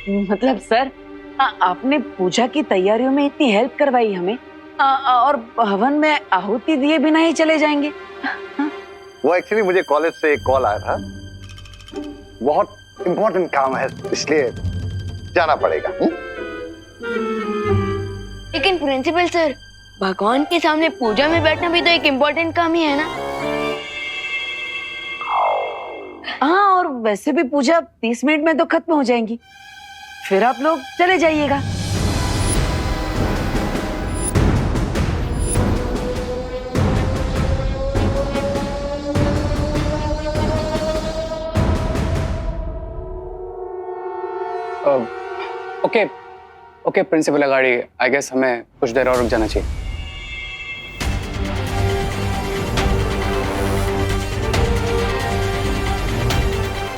मतलब सर आपने पूजा की तैयारियों में इतनी हेल्प करवाई हमें, और हवन में आहुति दिए बिना ही चले जाएंगे? वो एक्चुअली मुझे कॉलेज से एक कॉल आया था, बहुत इंपॉर्टेंट काम है इसलिए जाना पड़ेगा। लेकिन प्रिंसिपल सर, भगवान के सामने पूजा में बैठना भी तो एक इम्पोर्टेंट काम ही है ना। हाँ, और वैसे भी पूजा 30 मिनट में तो खत्म हो जाएंगी, फिर आप लोग चले जाइएगा। ओके प्रिंसिपल अगाड़ी, आई गेस हमें कुछ देर और रुक जाना चाहिए।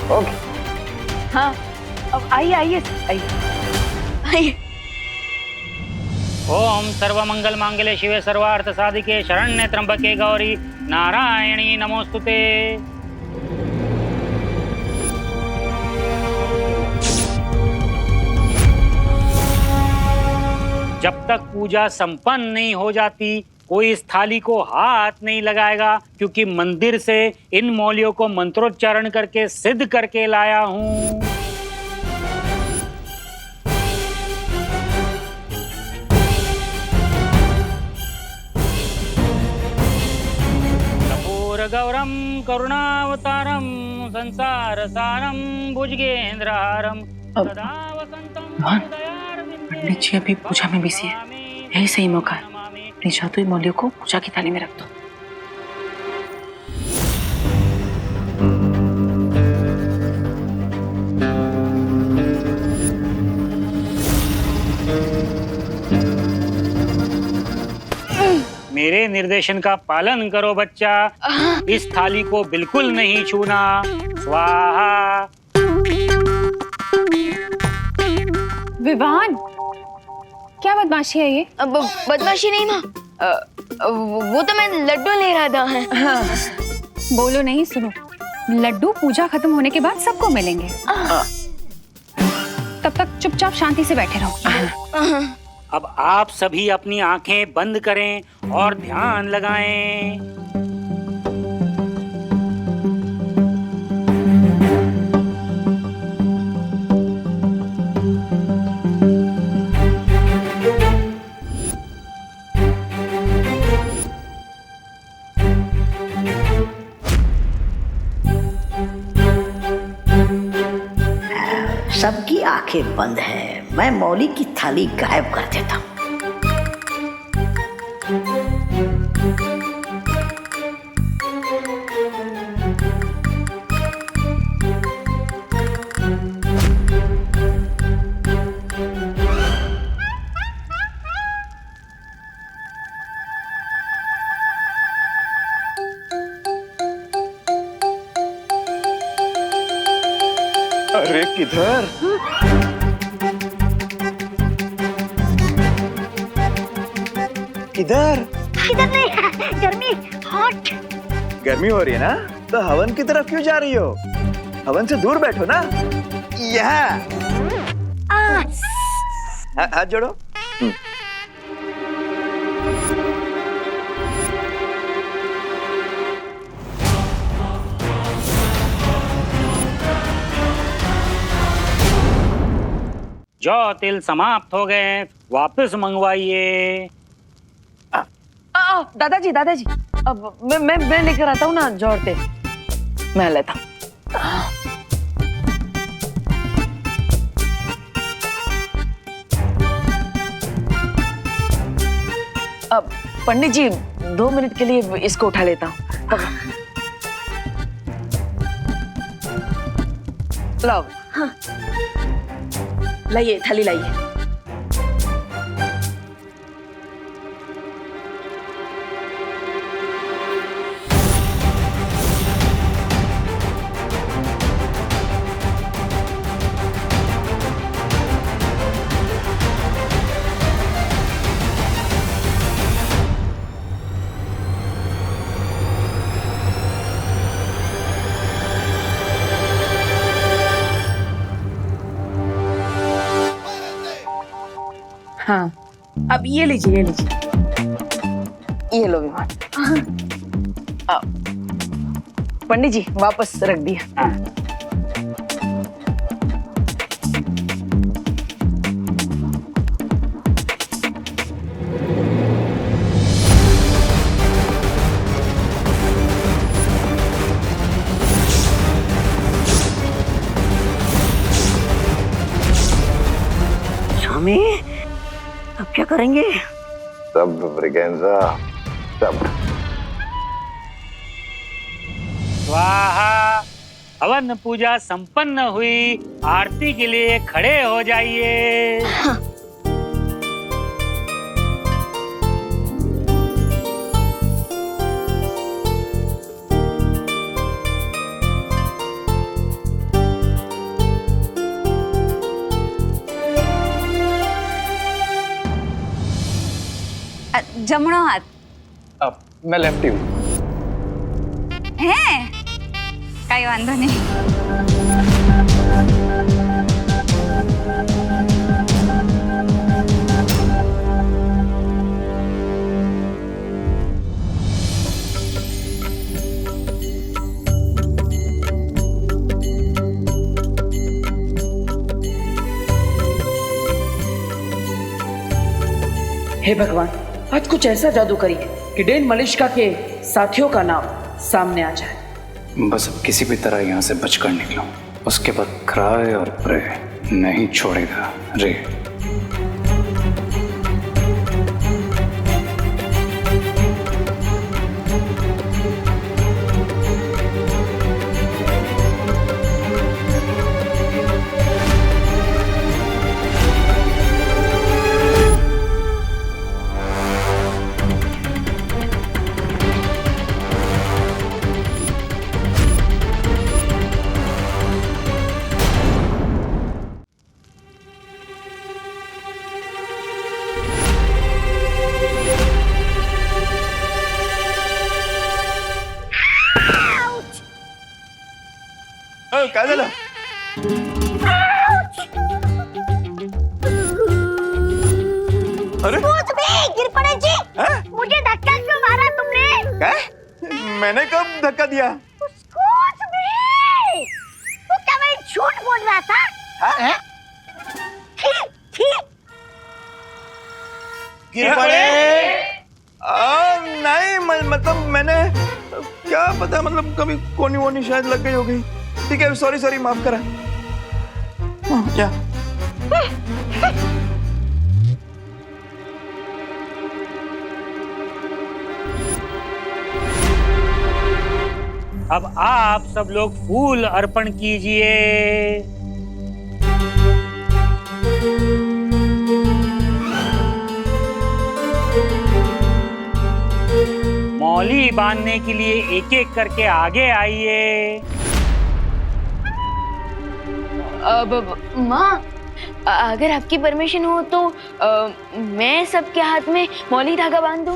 ओके। हाँ, अब आइए आइए आइए। ओम सर्वमंगल मांगल्ये शिवे सर्वार्थ साधिके शरण्ये त्र्यंबके गौरी नारायणी नमोस्तुते। जब तक पूजा संपन्न नहीं हो जाती कोई इस थाली को हाथ नहीं लगाएगा, क्योंकि मंदिर से इन मौलियों को मंत्रोच्चारण करके सिद्ध करके लाया हूं। कपूर गौरम करुणावतारम संसार सारम भुजगेंद्रहारम सदा वसंतम पंडित जी अभी पूजा में बिजी है, यही सही मौका है। अपनी जादुई मौलियों को पूजा की थाली में रख दो। मेरे निर्देशन का पालन करो बच्चा, इस थाली को बिल्कुल नहीं छूना। स्वाहा। विवान, क्या बदमाशी है ये? अब बदमाशी नहीं माँ, वो तो मैं लड्डू ले रहा था। बोलो नहीं, सुनो। लड्डू पूजा खत्म होने के बाद सबको मिलेंगे। तब तक चुपचाप शांति से बैठे रहो। अब आप सभी अपनी आंखें बंद करें और ध्यान लगाएं। सबकी आंखें बंद हैं, मैं मौली की थाली गायब कर देता हूँ। अरे किधर? इधर इधर नहीं, गर्मी हॉट। गर्मी हो रही है ना, तो हवन की तरफ क्यों जा रही हो? हवन से दूर बैठो ना। यहाँ हाथ जोड़ो। जो तिल समाप्त हो गए, वापस मंगवाइए। दादाजी दादाजी, अब मैं लेकर आता हूँ ना जोड़ तेल, मैं लेता हूँ। अब पंडित जी 2 मिनट के लिए इसको उठा लेता हूँ। लाओ। हाँ। लाइए, थाली लाइए। हाँ, अब ये लीजिए, ये लीजिए। ये लो विमान। पंडित जी वापस रख दिया। स्वामी अब क्या करेंगे? सब ब्रिगेंजा सब। स्वाहा। हवन पूजा संपन्न हुई, आरती के लिए खड़े हो जाइए। जमणो हाथ अब मैं लेफ्टी हूँ। હે કઈ વાંધો નહીં. हे भगवान, आज कुछ ऐसा जादू करिए कि डेन मलिश्का के साथियों का नाम सामने आ जाए। बस अब किसी भी तरह यहाँ से बचकर निकलो, उसके बाद क्राई और प्रे नहीं छोड़ेगा रे। काय झालं? अरे गिर पड़े जी। मुझे धक्का क्यों मारा तुमने? क्या? मैंने कब धक्का दिया? Excuse me! तू क्या मैं झूठ बोल रहा था? गिर पड़े? नहीं मतलब मैंने क्या पता, मतलब कभी कोनी वोनी शायद लग गई होगी। ठीक है, सॉरी सॉरी, माफ करा। क्या? अब आप सब लोग फूल अर्पण कीजिए। मौली बांधने के लिए एक एक करके आगे आइए। अब माँ, अगर आपकी परमिशन हो तो मैं सबके हाथ में मौली धागा बांध दूं।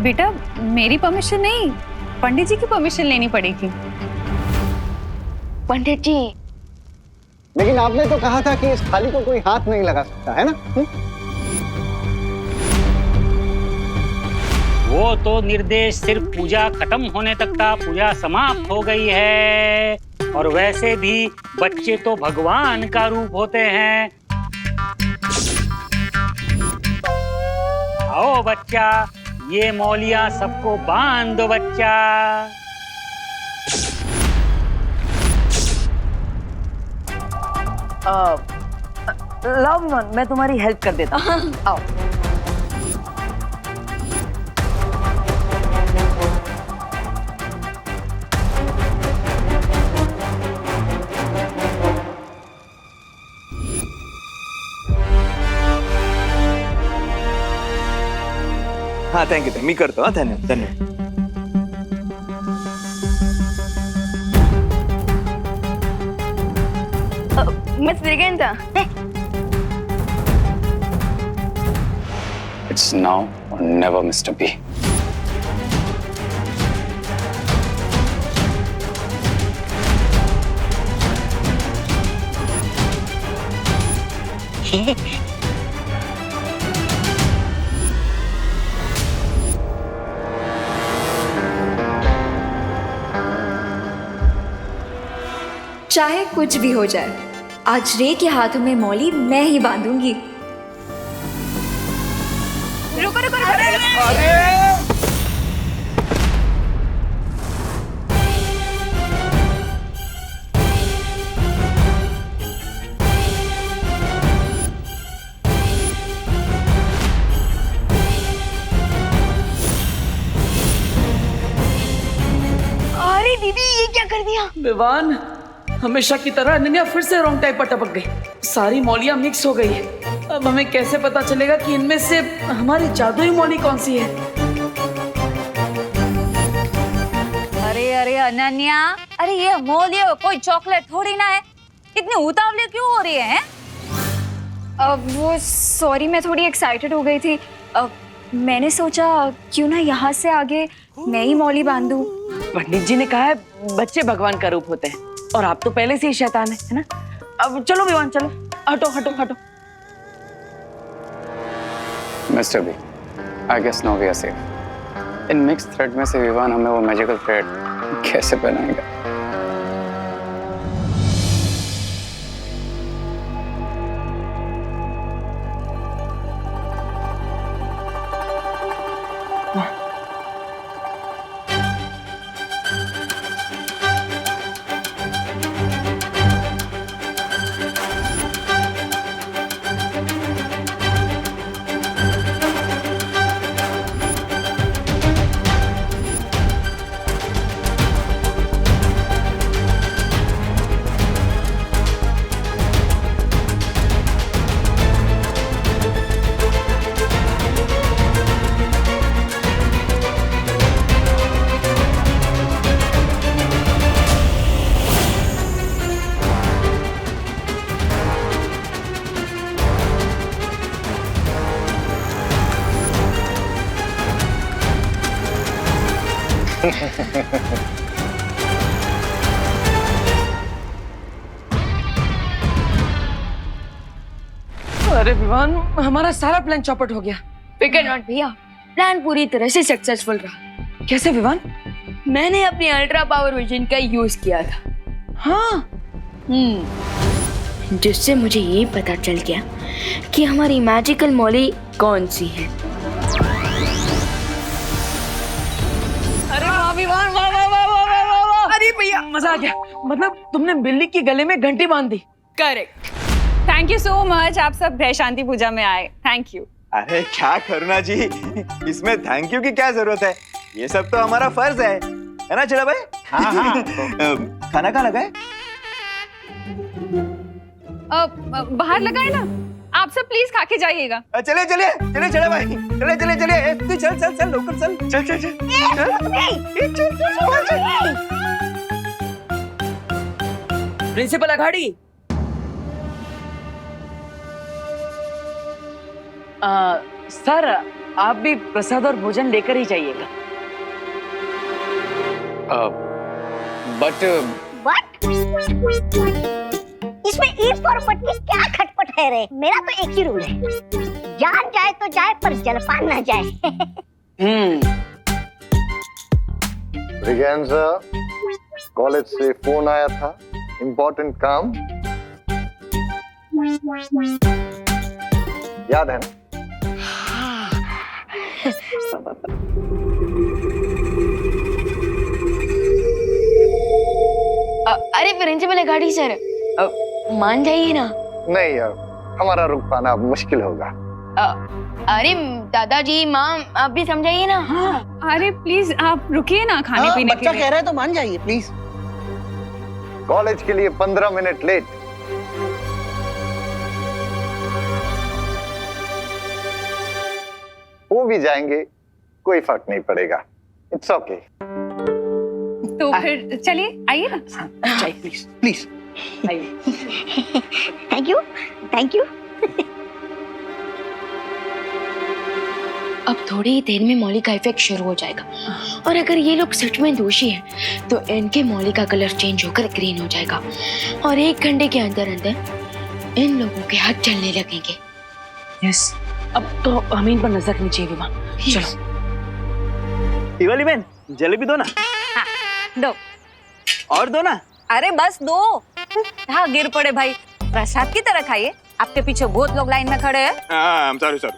बेटा मेरी परमिशन नहीं, पंडित जी की परमिशन लेनी पड़ेगी। पंडित जी, लेकिन आपने तो कहा था कि इस थाली को कोई हाथ नहीं लगा सकता है ना? वो तो निर्देश सिर्फ पूजा खत्म होने तक था, पूजा समाप्त हो गई है। और वैसे भी बच्चे तो भगवान का रूप होते हैं। आओ बच्चा, ये मौलियां सबको बांध दो बच्चा। लव, मैं तुम्हारी हेल्प कर देता हूँ। आओ। हाँ थैंक यू, मी करतो। हाँ धन्यवाद धन्यवाद। Miss Braganza, It's now or never, Mr. B. चाहे कुछ भी हो जाए, आज रे के हाथों में मौली मैं ही बांधूंगी। रुको रुको रुको। अरे दीदी, ये क्या कर दिया? विवान, हमेशा की तरह अनन्या फिर से रॉन्ग टाइप पर टपक गई। सारी मौलियां मिक्स हो गई है। अब हमें कैसे पता चलेगा कि इनमें से हमारी जादुई मौली कौन सी है? अरे अरे अनन्या, अरे ये अमोलिया कोई चॉकलेट थोड़ी ना है, इतनी उतावली क्यों हो रही है? वो सॉरी, मैं थोड़ी एक्साइटेड हो गई थी। मैंने सोचा क्यों ना यहाँ से आगे मैं ही मौली बांधूं। पंडित जी ने कहा है बच्चे भगवान का रूप होते हैं, और आप तो पहले से ही शैतान है ना? अब चलो विवान, चलो, हटो हटो हटो। Mister B, I guess now we are safe. इन मिक्स थ्रेड में से विवान हमें वो मैजिकल थ्रेड कैसे पहनाएगा? अरे विवान, हमारा सारा प्लान चौपट हो गया। फिकर नॉट भैया, प्लान पूरी तरह से सक्सेसफुल रहा। कैसे विवान? मैंने अपनी अल्ट्रा पावर विजन का यूज किया था। हाँ, जिससे मुझे ये पता चल गया कि हमारी मैजिकल मौली कौन सी है। अरे वाह विवान, वाह वाह वाह वाह वाह वाह वाह। अरे भैया, मजा आ गया। मतलब तुमने बिल्ली के गले में घंटी बांध दी। Correct. Thank you so much, आप सब ग्रह शांति पूजा में आए, थैंक यू। अरे क्या करुणा जी, इसमें थैंक यू की क्या जरूरत है? ये सब तो हमारा फर्ज है ना चला भाई? हाँ हाँ। खाना कहाँ लगा है? बाहर लगाए ना, आप सब प्लीज खा के जाइएगा। चले चले चले चले भाई, चले चले चले, तू चल चल चल, लोकल चल चल चल चल प्रिंसिपल अघाड़ी, सर आप भी प्रसाद और भोजन लेकर ही जाइएगा। बट इसमें ईट फॉर बट की क्या खटपट है रे? मेरा तो एक ही रूल है, जान जाए तो जाए पर जलपान ना जाए। ब्रिगेंजा, कॉलेज से फोन आया था, इम्पोर्टेंट काम, याद है ना? अरे प्रिंसिपल अघाड़ी सर, मान जाइए ना। नहीं यार, हमारा रुक पाना अब मुश्किल होगा। अरे दादाजी, माँ, आप भी समझाइए ना। हाँ, अरे प्लीज आप रुकिए ना खाने पीने के लिए। बच्चा कह रहा है तो मान जाइए प्लीज। कॉलेज के लिए 15 मिनट लेट। वो भी जाएंगे, कोई फर्क नहीं पड़ेगा, इट्स ओके। तो फिर चलिए, आइए ना। चाहिए please please. Thank you thank you. अब थोड़ी ही देर में मौली का इफेक्ट शुरू हो जाएगा, और अगर ये लोग सच में दोषी हैं, तो इनके मौली का कलर चेंज होकर ग्रीन हो जाएगा, और 1 घंटे के अंदर अंदर इन लोगों के हाथ चलने लगेंगे। यस, अब तो हमें इन पर नजर रखनी चाहिए विमान। चलो। दिवाली बहन, जलेबी दो ना। हाँ, दो। और दो ना। अरे बस दो। हाँ गिर पड़े भाई, प्रसाद की तरह खाइए। आपके पीछे बहुत लोग लाइन में खड़े हैं। Sorry sorry.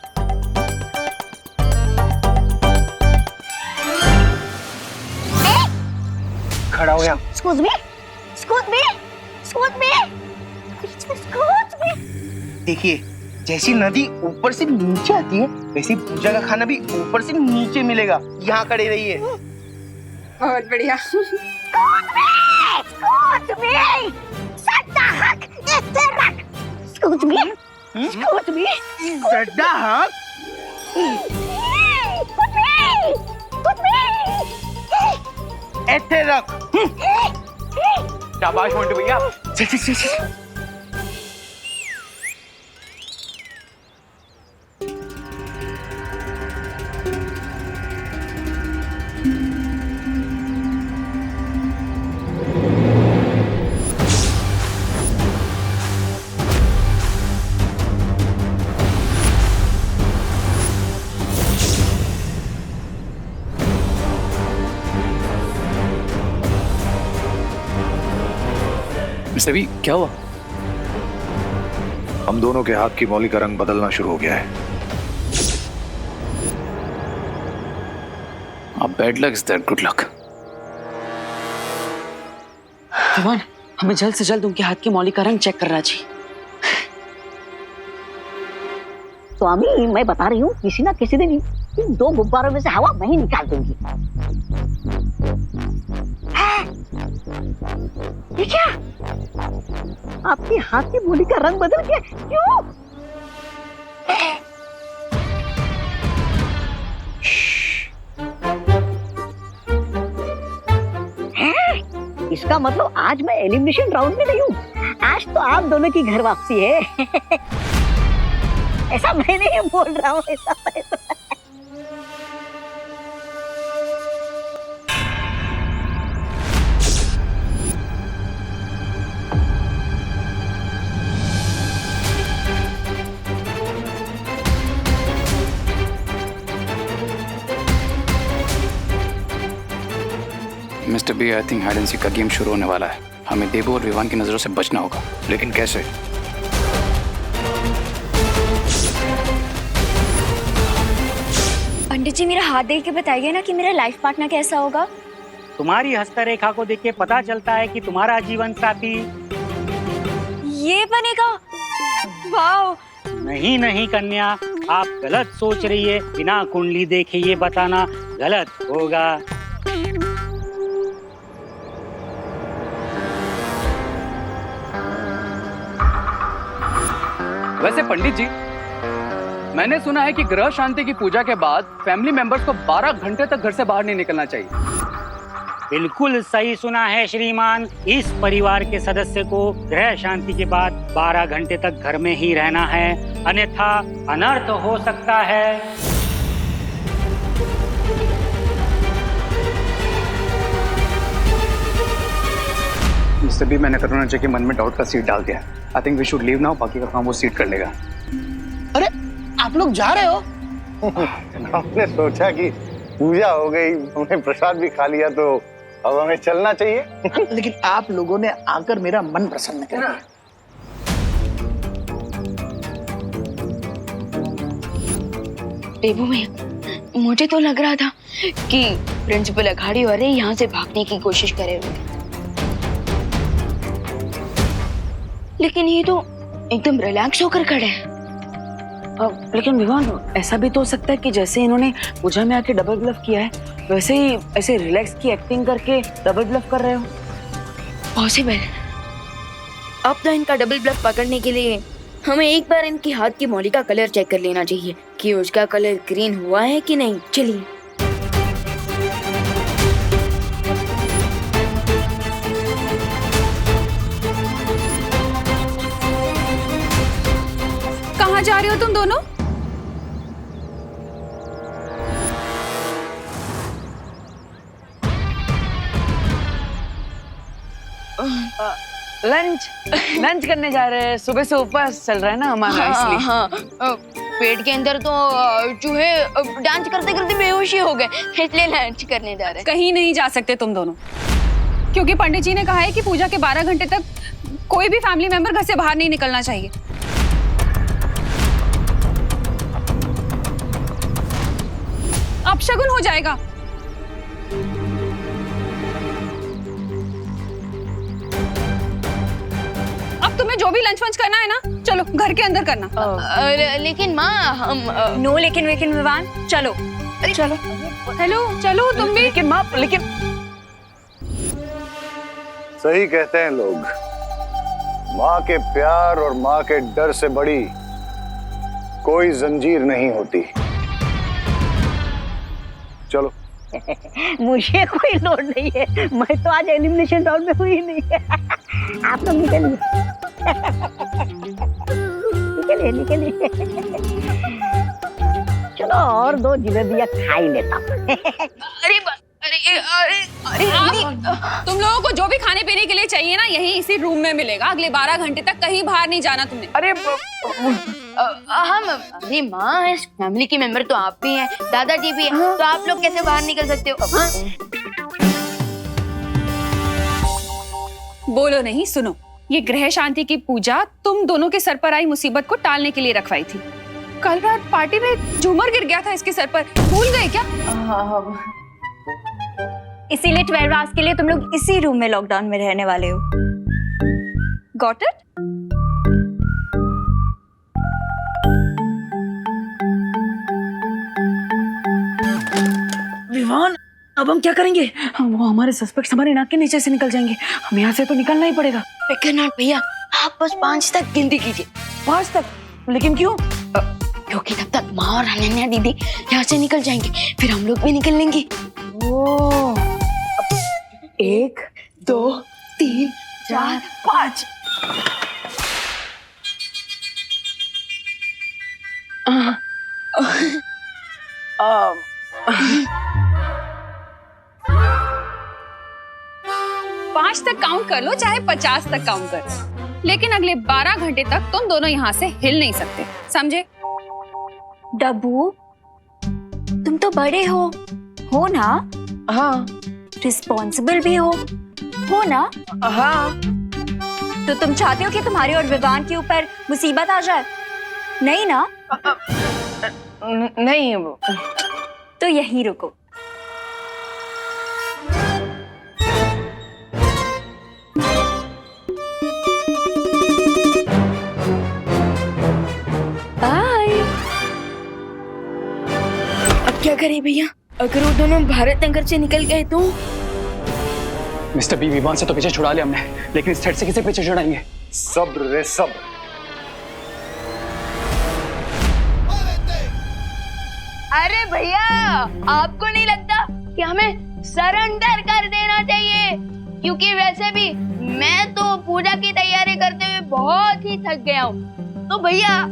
खड़ा हो यहाँ। Excuse me, excuse me, excuse me, excuse me. देखिए, जैसी नदी ऊपर से नीचे आती है, वैसे पूजा का खाना भी ऊपर से नीचे मिलेगा। यहाँ खड़े रहिए। बहुत बढ़िया। Excuse me, सट्टा हक इसे रख. Excuse me, excuse me. सड्डा हाँ? ऐसे रख। शाबाश मोंटू भैया। चल चल चल चल। मिस्टर बी, क्या हुआ? हम दोनों के हाथ की मौली का रंग बदलना शुरू हो गया है। अब bad luck is that good luck. Vivaan, हमें जल्द से जल्द उनके हाथ की मौली का रंग चेक करना चाहिए। स्वामी, मैं बता रही हूँ, किसी ना किसी दिन इन दो गुब्बारों में से हवा मैं ही निकाल दूंगी। ये क्या? आपके हाथ की मौली का रंग बदल गया, क्यों? इसका मतलब आज मैं एलिमिनेशन राउंड में नहीं हूँ। आज तो आप दोनों की घर वापसी है। ऐसा मैं नहीं बोल रहा हूँ, ऐसा मैं तो... mister B, I think hide and seek का गेम शुरू होने वाला है। हमें देबू और विवान की नजरों से बचना होगा। लेकिन कैसे? पंडित जी, मेरा हाथ देख के बताइए ना कि मेरा लाइफ पार्टनर कैसा होगा। तुम्हारी हस्तरेखा को देख के पता चलता है कि तुम्हारा जीवन साथी ये बनेगा। वाओ। नहीं नहीं कन्या, आप गलत सोच रही है। बिना कुंडली देखे ये बताना गलत होगा। वैसे पंडित जी, मैंने सुना है कि ग्रह शांति की पूजा के बाद फैमिली मेंबर्स को 12 घंटे तक घर से बाहर नहीं निकलना चाहिए। बिल्कुल सही सुना है श्रीमान। इस परिवार के सदस्य को ग्रह शांति के बाद 12 घंटे तक घर में ही रहना है, अन्यथा अनर्थ हो सकता है। मिस्टर बी, मैंने करुणा जी के मन में डाउट का सीड डाल दिया। I think we should leave now, बाकी का काम वो सीड कर लेगा। अरे, आप लोग जा रहे हो? हमने सोचा कि पूजा हो गई, हमने प्रसाद भी खा लिया, तो अब हमें चलना चाहिए। लेकिन आप लोगों ने आकर मेरा मन प्रसन्न कर दिया। देबू में मुझे तो लग रहा था कि प्रिंसिपल अघाड़ी और यहाँ से भागने की कोशिश करे हुए, लेकिन ये तो एकदम रिलैक्स होकर खड़े हैं। लेकिन विवान, ऐसा भी तो हो सकता है कि जैसे इन्होंने पूजा में आके डबल ब्लफ किया है, वैसे ही ऐसे रिलैक्स की एक्टिंग करके डबल ब्लफ कर रहे हो। पॉसिबल। अब तो इनका डबल ब्लफ पकड़ने के लिए हमें एक बार इनके हाथ की मौली का कलर चेक कर लेना चाहिए कि उसका कलर ग्रीन हुआ है कि नहीं। चलिए। कहाँ जा रहे हो तुम दोनों? लंच करने जा रहे हैं। सुबह से उपवास चल रहा है ना हमारा, इसलिए। हाँ, पेट के अंदर तो चूहे डांस करते करते बेहोशी हो गए, इसलिए लंच करने जा रहे हैं। कहीं नहीं जा सकते तुम दोनों, क्योंकि पंडित जी ने कहा है कि पूजा के 12 घंटे तक कोई भी फैमिली मेंबर घर से बाहर नहीं निकलना चाहिए। अपशगुन हो जाएगा। अब तुम्हें जो भी लंच वंच करना है ना, चलो घर के अंदर करना। लेकिन माँ हम नो लेकिन विवान, चलो चलो। हेलो चलो तुम भी। लेकिन माँ, लेकिन सही कहते हैं लोग, माँ के प्यार और माँ के डर से बड़ी कोई जंजीर नहीं होती। चलो। मुझे कोई लोड नहीं है, मैं तो आज एलिमिनेशन राउंड में हुई नहीं है। आप लोग निकलिए निकलिए निकलिए। चलो और दो जिलेबियाँ खा ही लेता हूँ। अरे तुम लोगों को जो भी खाने पीने के लिए चाहिए ना, यहीं इसी रूम में मिलेगा। अगले 12 घंटे तक कहीं बाहर नहीं जाना तुमने। अरे हम अरे माँ, इस फैमिली के मेंबर तो आप भी हैं, दादाजी भी हैं, तो आप लोग कैसे बाहर निकल सकते हो? हाँ? बोलो नहीं, सुनो। ये ग्रह शांति की पूजा तुम दोनों के सर पर आई मुसीबत को टालने के लिए रखवाई थी। कल रात पार्टी में झूमर गिर गया था इसके सर पर, भूल गए क्या? इसीलिए 12 आवर्स के लिए तुम लोग इसी रूम में लॉकडाउन में रहने वाले हो। Got it? विवान, अब हम क्या करेंगे? वो हमारे सस्पेक्ट्स हमारे नाक के नीचे से निकल जाएंगे। हम यहाँ से तो निकलना ही पड़ेगा। भैया, आप बस 5 तक गिनती कीजिए। 5 तक? लेकिन क्यों? क्योंकि तब तक माँ और अनन्या दीदी यहाँ से निकल जाएंगे, फिर हम लोग भी निकल लेंगे। 1 2 3 4 5। पांच तक काउंट कर लो, चाहे 50 तक काउंट कर लो, लेकिन अगले 12 घंटे तक तुम दोनों यहाँ से हिल नहीं सकते, समझे? डब्बू, तुम तो बड़े हो ना? हाँ। रिस्पॉन्सिबल भी हो ना? हाँ। तो तुम चाहते हो कि तुम्हारे और विवान के ऊपर मुसीबत आ जाए? नहीं ना? नहीं। तो यहीं रुको। बाय। अब क्या करें भैया? अगर वो दोनों भारत नगर से निकल गए तो? मिस्टर बी, विवान से तो पीछे छुड़ा लिया हमने, लेकिन इस थ्रेड से किसे पीछे छुड़ाएंगे? सब्र रे सब्र। अरे भैया, आपको नहीं लगता कि हमें सरेंडर कर देना चाहिए? क्योंकि वैसे भी मैं तो पूजा की तैयारी करते हुए बहुत ही थक गया हूँ। तो भैया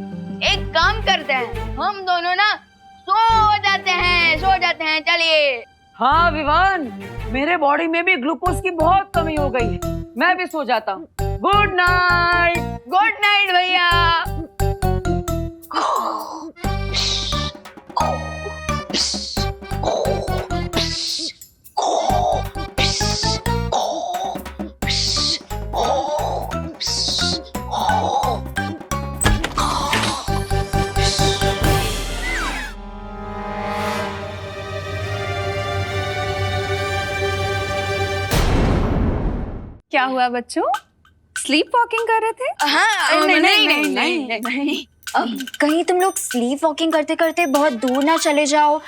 एक काम करते हैं, हम दोनों ना सो जाते हैं, चलिए। हाँ विवान, मेरे बॉडी में भी ग्लूकोज की बहुत कमी हो गई है, मैं भी सो जाता हूँ। गुड नाइट भैया। क्या हुआ बच्चों? स्लीप वॉकिंग कर रहे थे? हाँ, नहीं। कहीं तुम लोग स्लीप वॉकिंग करते करते बहुत दूर ना चले जाओ,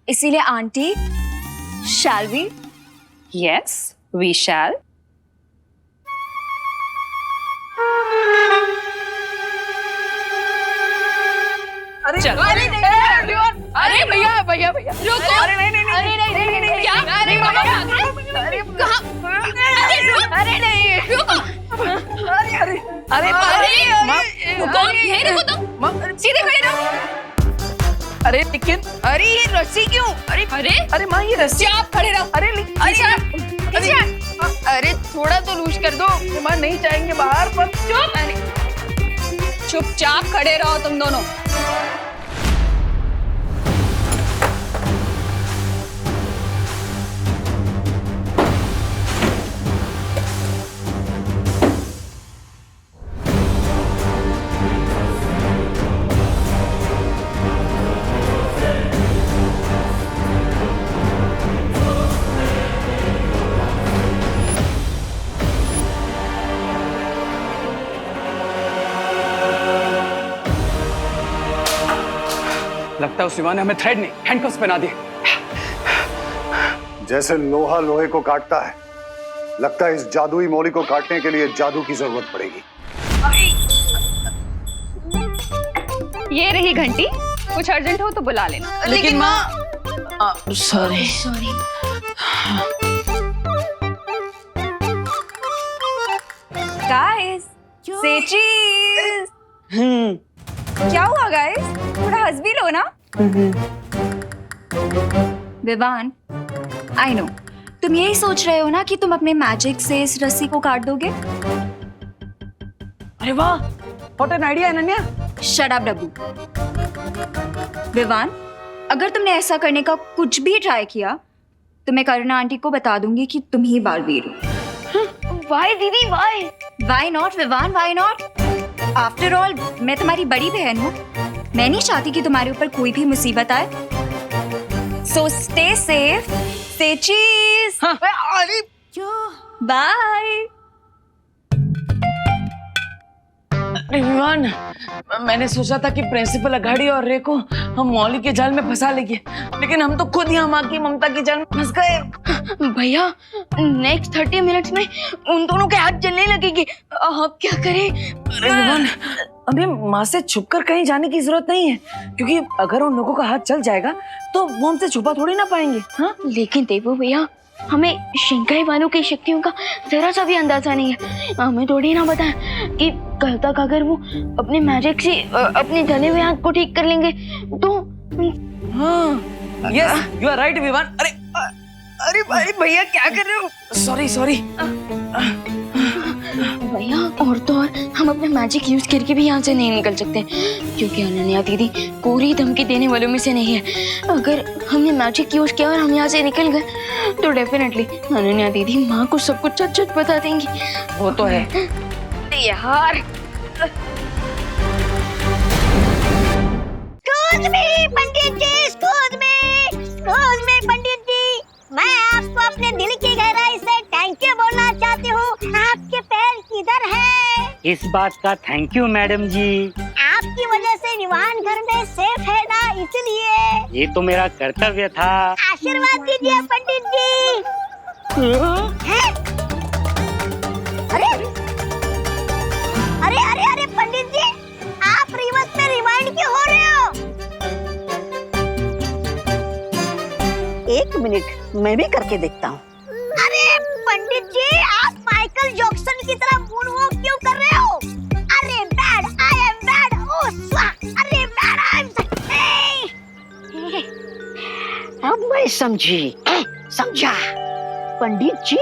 इसीलिए aunty, shall we? Yes, we shall. चलो। अरे भैया रुको। अरे नहीं क्या? अरे कहाँ? अरे नहीं रुको। रुको, यहीं रुको तुम, सीधे खड़े रहो। अरे लेकिन, अरे ये रस्सी क्यों? अरे माँ ये रस्सी। आप खड़े रहो। अरे थोड़ा तो लूज कर दो। माँ नहीं जाएंगे बाहर, पर चुपचाप खड़े रहो तुम दोनों। लगता है उस विवान ने हमें थ्रेड नहीं हैंडकफ्स पहना दिए। जैसे लोहा लोहे को काटता है, लगता है इस जादुई मौली को काटने के लिए जादू की जरूरत पड़ेगी। ये रही घंटी, कुछ अर्जेंट हो तो बुला लेना। लेकिन माँ सॉरी गाइस, से चीज। क्या हुआ गाइस? थोड़ा हंस भी लो ना। विवान, आई नो तुम यही सोच रहे हो ना कि तुम अपने मैजिक से इस रस्सी को काट दोगे। अरे वाह, what an idea Ananya. Shut up Dabbu. Vivaan, अगर तुमने ऐसा करने का कुछ भी ट्राई किया तो मैं करुणा आंटी को बता दूंगी कि तुम ही बालवीर हो। वाई दीदी वाई? Why not, विवान? Why not? After all, मैं तुम्हारी बड़ी बहन हूँ। मैं नहीं चाहती कि तुम्हारे ऊपर कोई भी मुसीबत आए। So stay safe, say cheese. Bye. अरे विवान, मैंने सोचा था कि प्रिंसिपल अघाड़ी और रे को हम मौली के जाल में फंसा लेंगे, लेकिन हम तो खुद यहाँ माँ की ममता के जाल में फंस गए। भैया, नेक्स्ट 30 मिनट्स में उन दोनों के हाथ जलने लगेंगे। अब क्या करें? अरे विवान, अभी माँ से छुपकर कहीं जाने की जरूरत नहीं है, क्योंकि अगर उन लोगों का हाथ चल जाएगा तो वो हमसे छुपा थोड़ी ना पाएंगे। हाँ, लेकिन देवो भैया, हमें शिंकाई वालों की शक्तियों का जरा सा भी अंदाजा नहीं है। हमें थोड़ी ना पता है कि कल तक अगर वो अपने मैजिक से अपने जले हुए हाथ को ठीक कर लेंगे तो। हाँ, yes, you are right Vivaan. अरे अरे भाई भैया क्या कर रहे हो? सॉरी। भैया, और तो और हम अपना मैजिक यूज करके भी यहाँ से नहीं निकल सकते, क्योंकि अनन्या दीदी कोरी धमकी देने वालों में से नहीं है। अगर हमने मैजिक यूज किया और हम यहाँ से निकल गए तो डेफिनेटली अनन्या दीदी माँ को सब कुछ सच बता देंगी। वो तो है यार। पंडित जी, पंडित जी, मैं आपको अपने दिल की गहराई से थैंक यू बोलना चाहती हूँ। आपके पैर किधर है? इस बात का थैंक यू मैडम जी। आपकी वजह से विवान घर में सेफ है ना, इसलिए। ये तो मेरा कर्तव्य था। आशीर्वाद दीजिए पंडित जी। अरे पंडित जी, आप रिवर्स में रिवाइंड क्यों हो रहे हो? एक मिनट, मैं भी करके देखता हूँ। अरे पंडित जी, आप माइकल जैक्सन की तरह मूनवॉक क्यों कर रहे हो? अरे बैड, आई एम बैड। ओह स्वाहा, अरे बैड, आई एम। अब मैं समझा। पंडित जी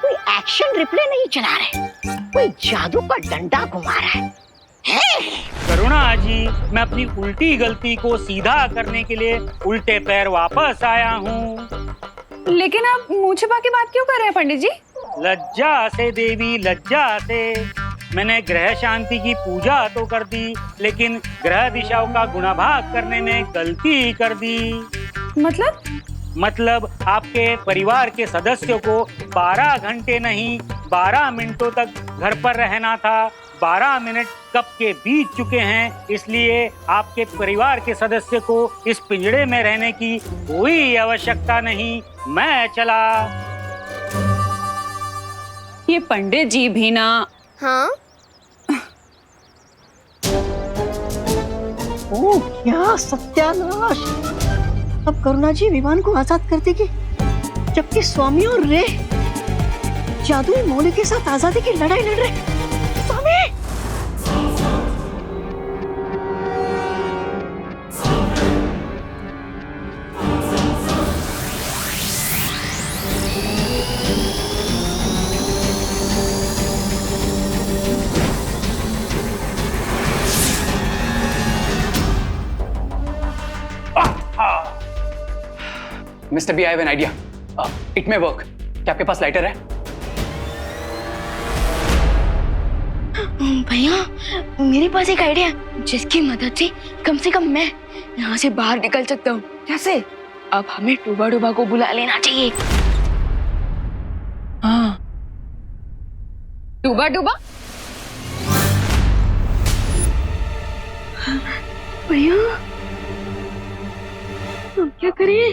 कोई एक्शन रिप्ले नहीं चला रहे, कोई जादू का डंडा घुमा रहा है। करुणा जी, मैं अपनी उल्टी गलती को सीधा करने के लिए उल्टे पैर वापस आया हूँ। लेकिन आप मुंह छिपा के बात क्यों कर रहे हैं पंडित जी? लज्जा से देवी, लज्जा से। मैंने ग्रह शांति की पूजा तो कर दी, लेकिन ग्रह दिशाओं का गुणाभाग करने में गलती कर दी। मतलब आपके परिवार के सदस्यों को 12 घंटे नहीं 12 मिनटों तक घर पर रहना था। 12 मिनट कब के बीत चुके हैं, इसलिए आपके परिवार के सदस्य को इस पिंजड़े में रहने की कोई आवश्यकता नहीं। मैं चला। ये पंडित जी भी ना। हाँ? ओह क्या सत्यानाश! अब करुणा जी विवान को आजाद कर देगी, जबकि स्वामी और रे जादुई मौली के साथ आजादी की लड़ाई लड़ रहे। स्वामी! Mister B, I have an idea. It may work. क्या आपके पास लाइटर है? भैया, मेरे पास एक आइडिया है जिसकी मदद से कम मैं यहाँ से बाहर निकल सकता हूँ। कैसे? अब हमें टूबा डूबा को बुला लेना चाहिए। हाँ, डूबा डूबा? भैया, हम क्या करें?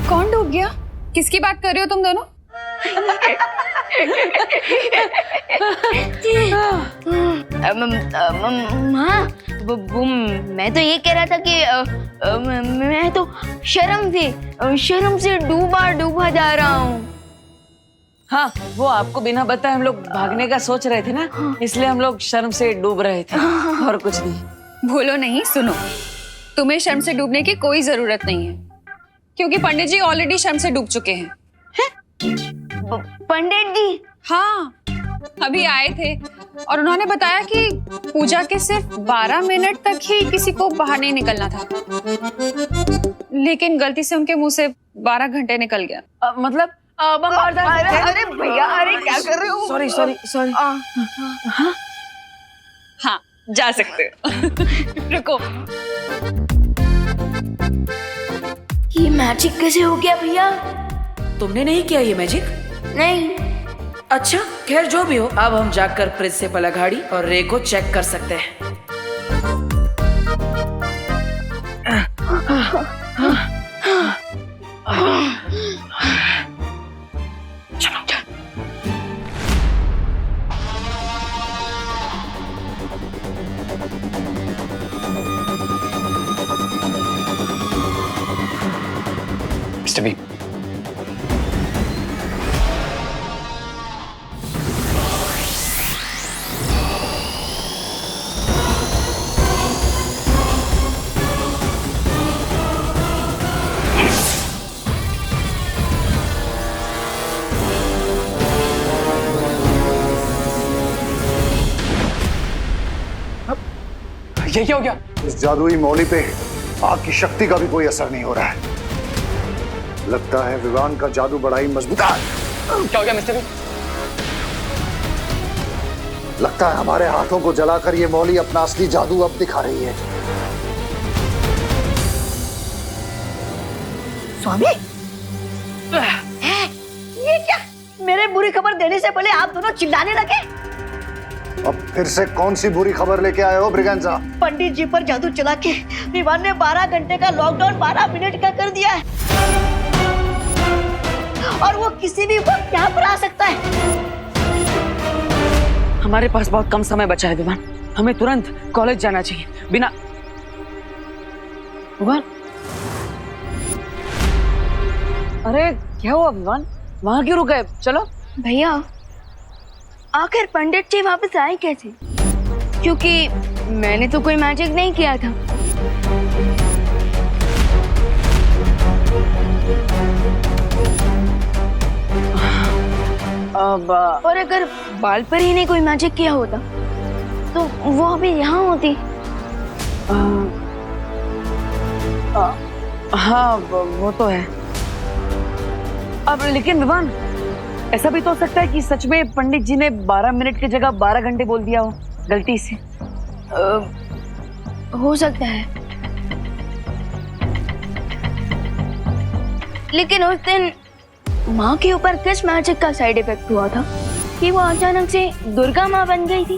कौन डूब गया? किसकी बात कर रहे हो तुम दोनों? माँ, वो मैं तो ये कह रहा था कि मैं तो शर्म से डूबा डूबा जा रहा हूँ। हाँ, वो आपको बिना बताए हम लोग भागने का सोच रहे थे ना, इसलिए हम लोग शर्म से डूब रहे थे और कुछ नहीं। भूलो नहीं, सुनो, तुम्हें शर्म से डूबने की कोई जरूरत नहीं है, क्योंकि पंडित जी ऑलरेडी शर्म से डूब चुके हैं। पंडित जी? हाँ, अभी आए थे और उन्होंने बताया कि पूजा के सिर्फ 12 मिनट तक ही किसी को बाहर नहीं निकलना था, लेकिन गलती से उनके मुंह से 12 घंटे निकल गया। मतलब अरे भैया, अरे क्या कर रहे हो? सॉरी। हाँ, जा सकते हो। रुको, ये मैजिक कैसे हो गया भैया? तुमने नहीं किया ये मैजिक? नहीं। अच्छा, खैर जो भी हो, अब हम जाकर प्रिंसिपल अघाड़ी और रे को चेक कर सकते हैं। मिस्टर बी, ये क्या हो गया? इस जादुई मौली पे आग की शक्ति का भी कोई असर नहीं हो रहा है। लगता है विवान का जादू बड़ा ही मजबूत है। क्या हो गया मिस्टर बी? लगता है हमारे हाथों को जलाकर ये मौली अपना असली जादू अब दिखा रही है। स्वामी, ये क्या? मेरे बुरी खबर देने से पहले आप दोनों चिल्लाने लगे। अब फिर से कौन सी बुरी खबर लेके आए हो ब्रिगेंजा? पंडित जी पर जादू चला के विवान ने 12 घंटे का लॉकडाउन 12 मिनट का कर दिया है, और वो किसी भी वक्त यहाँ पर आ सकता है। हमारे पास बहुत कम समय बचा है विवान, हमें तुरंत कॉलेज जाना चाहिए। बिना विवान, अरे क्या हुआ विवान? वहां क्यों रुक गए? चलो। भैया, आखिर पंडित जी वापस आए कैसे? क्योंकि मैंने तो कोई मैजिक नहीं किया था। अब और अगर बाल पर ही ने कोई मैजिक किया होता तो वो अभी यहाँ होती। हाँ, वो तो है। अब लेकिन विवान, ऐसा भी तो हो सकता है कि सच में पंडित जी ने 12 मिनट की जगह 12 घंटे बोल दिया हो गलती से। हो सकता है, लेकिन उस दिन माँ के ऊपर किस मैजिक का साइड इफेक्ट हुआ था कि वो अचानक से दुर्गा माँ बन गई थी?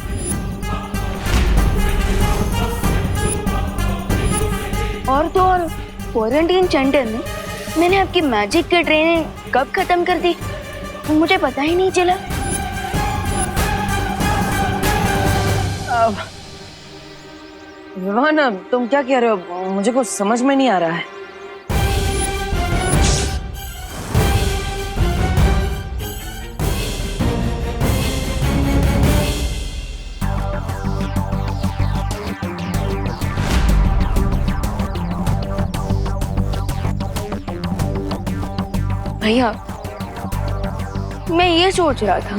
और तो और क्वारंटीन सेंटर में मैंने आपकी मैजिक की ट्रेनिंग कब खत्म कर दी मुझे पता ही नहीं चला। विवान, तुम क्या कह रहे हो? मुझे कुछ समझ में नहीं आ रहा है। भैया, मैं ये सोच रहा था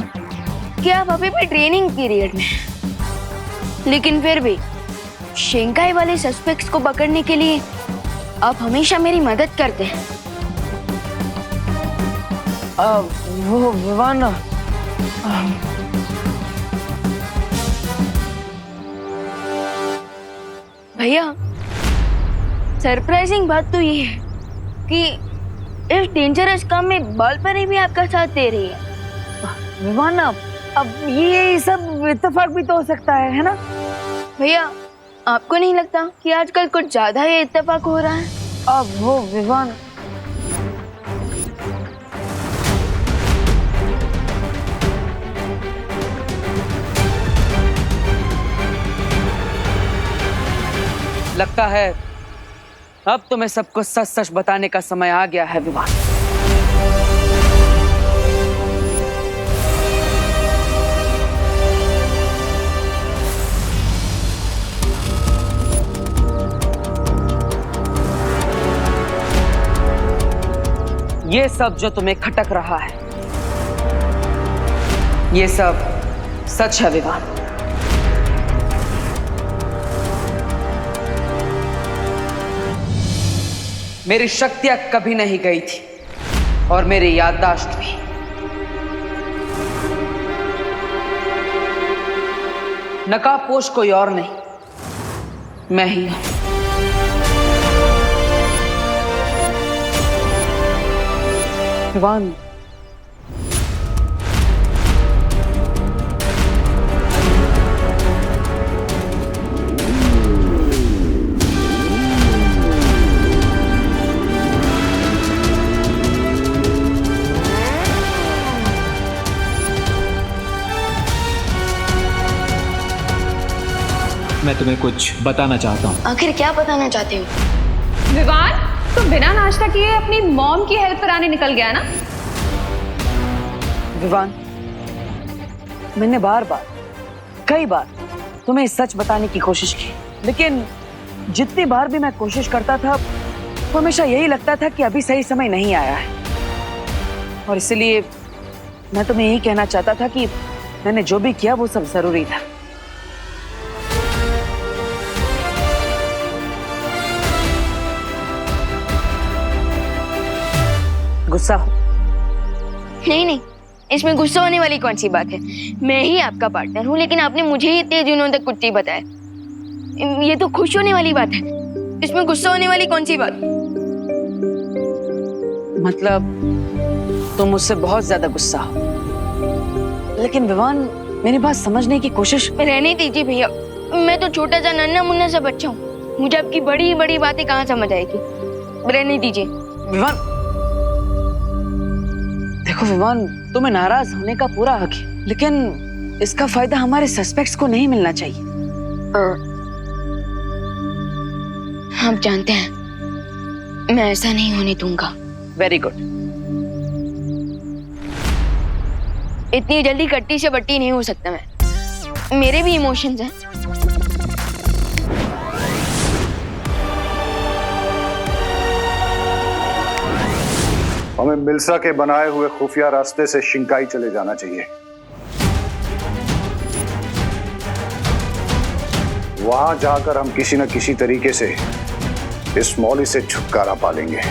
कि आप अभी भी ट्रेनिंग पीरियड में हैं, लेकिन फिर भी शेंघाई वाले सस्पेक्ट्स को पकड़ने के लिए आप हमेशा मेरी मदद करते हैं। वो विवान, भैया, सरप्राइजिंग बात तो ये है कि इस डेंजरस काम में बालपरी भी आपका साथ दे रही है। विवान, अब ये सब इत्तेफाक भी तो हो सकता है ना? भैया आपको नहीं लगता कि आजकल कुछ ज्यादा ही इत्तेफाक हो रहा है? अब वो विवान लगता है अब तुम्हें सबको सच सच बताने का समय आ गया है विवान। ये सब जो तुम्हें खटक रहा है, ये सब सच है विवान। मेरी शक्तियां कभी नहीं गई थी और मेरी याददाश्त भी। नकाबपोश कोई और नहीं, मैं ही हूं। विवान, मैं तुम्हें कुछ बताना चाहता हूँ। आखिर क्या बताना चाहते हो? विवान, तुम बिना नाश्ता किए अपनी मॉम की हेल्प कराने निकल गया ना? विवान, मैंने बार बार कई बार तुम्हें सच बताने की कोशिश की, लेकिन जितनी बार भी मैं कोशिश करता था तो हमेशा यही लगता था कि अभी सही समय नहीं आया है। और इसलिए मैं तुम्हें यही कहना चाहता था कि मैंने जो भी किया वो सब जरूरी था। गुस्सा हो? नहीं नहीं, इसमें गुस्सा होने वाली कौन सी बात है? मैं ही आपका पार्टनर हूँ, लेकिन आपने मुझे ही इतने दिनों तक कुछ नहीं बताया। ये तो खुश होने वाली बात है, इसमें गुस्सा होने वाली कौन सी बात? मतलब तुम मुझसे बहुत ज्यादा गुस्सा हो। लेकिन विवान, मेरी बात समझने की कोशिश। रहने दीजिए भैया, मैं तो छोटा सा नन्ना मुन्ना सा बच्चा हूँ, मुझे आपकी बड़ी बड़ी बातें कहाँ समझ आएगी। रहने दीजिए। विवान देखो विवान, तुम्हें नाराज होने का पूरा हक है, लेकिन इसका फायदा हमारे सस्पेक्ट्स को नहीं मिलना चाहिए। आप जानते हैं, मैं ऐसा नहीं होने दूंगा। Very good. इतनी जल्दी कट्टी से बट्टी नहीं हो सकता मैं, मेरे भी इमोशंस हैं। हमें मिल्सा के बनाए हुए खुफिया रास्ते से शिंकाई चले जाना चाहिए। वहां जाकर हम किसी न किसी तरीके से इस मौली से छुटकारा पा लेंगे।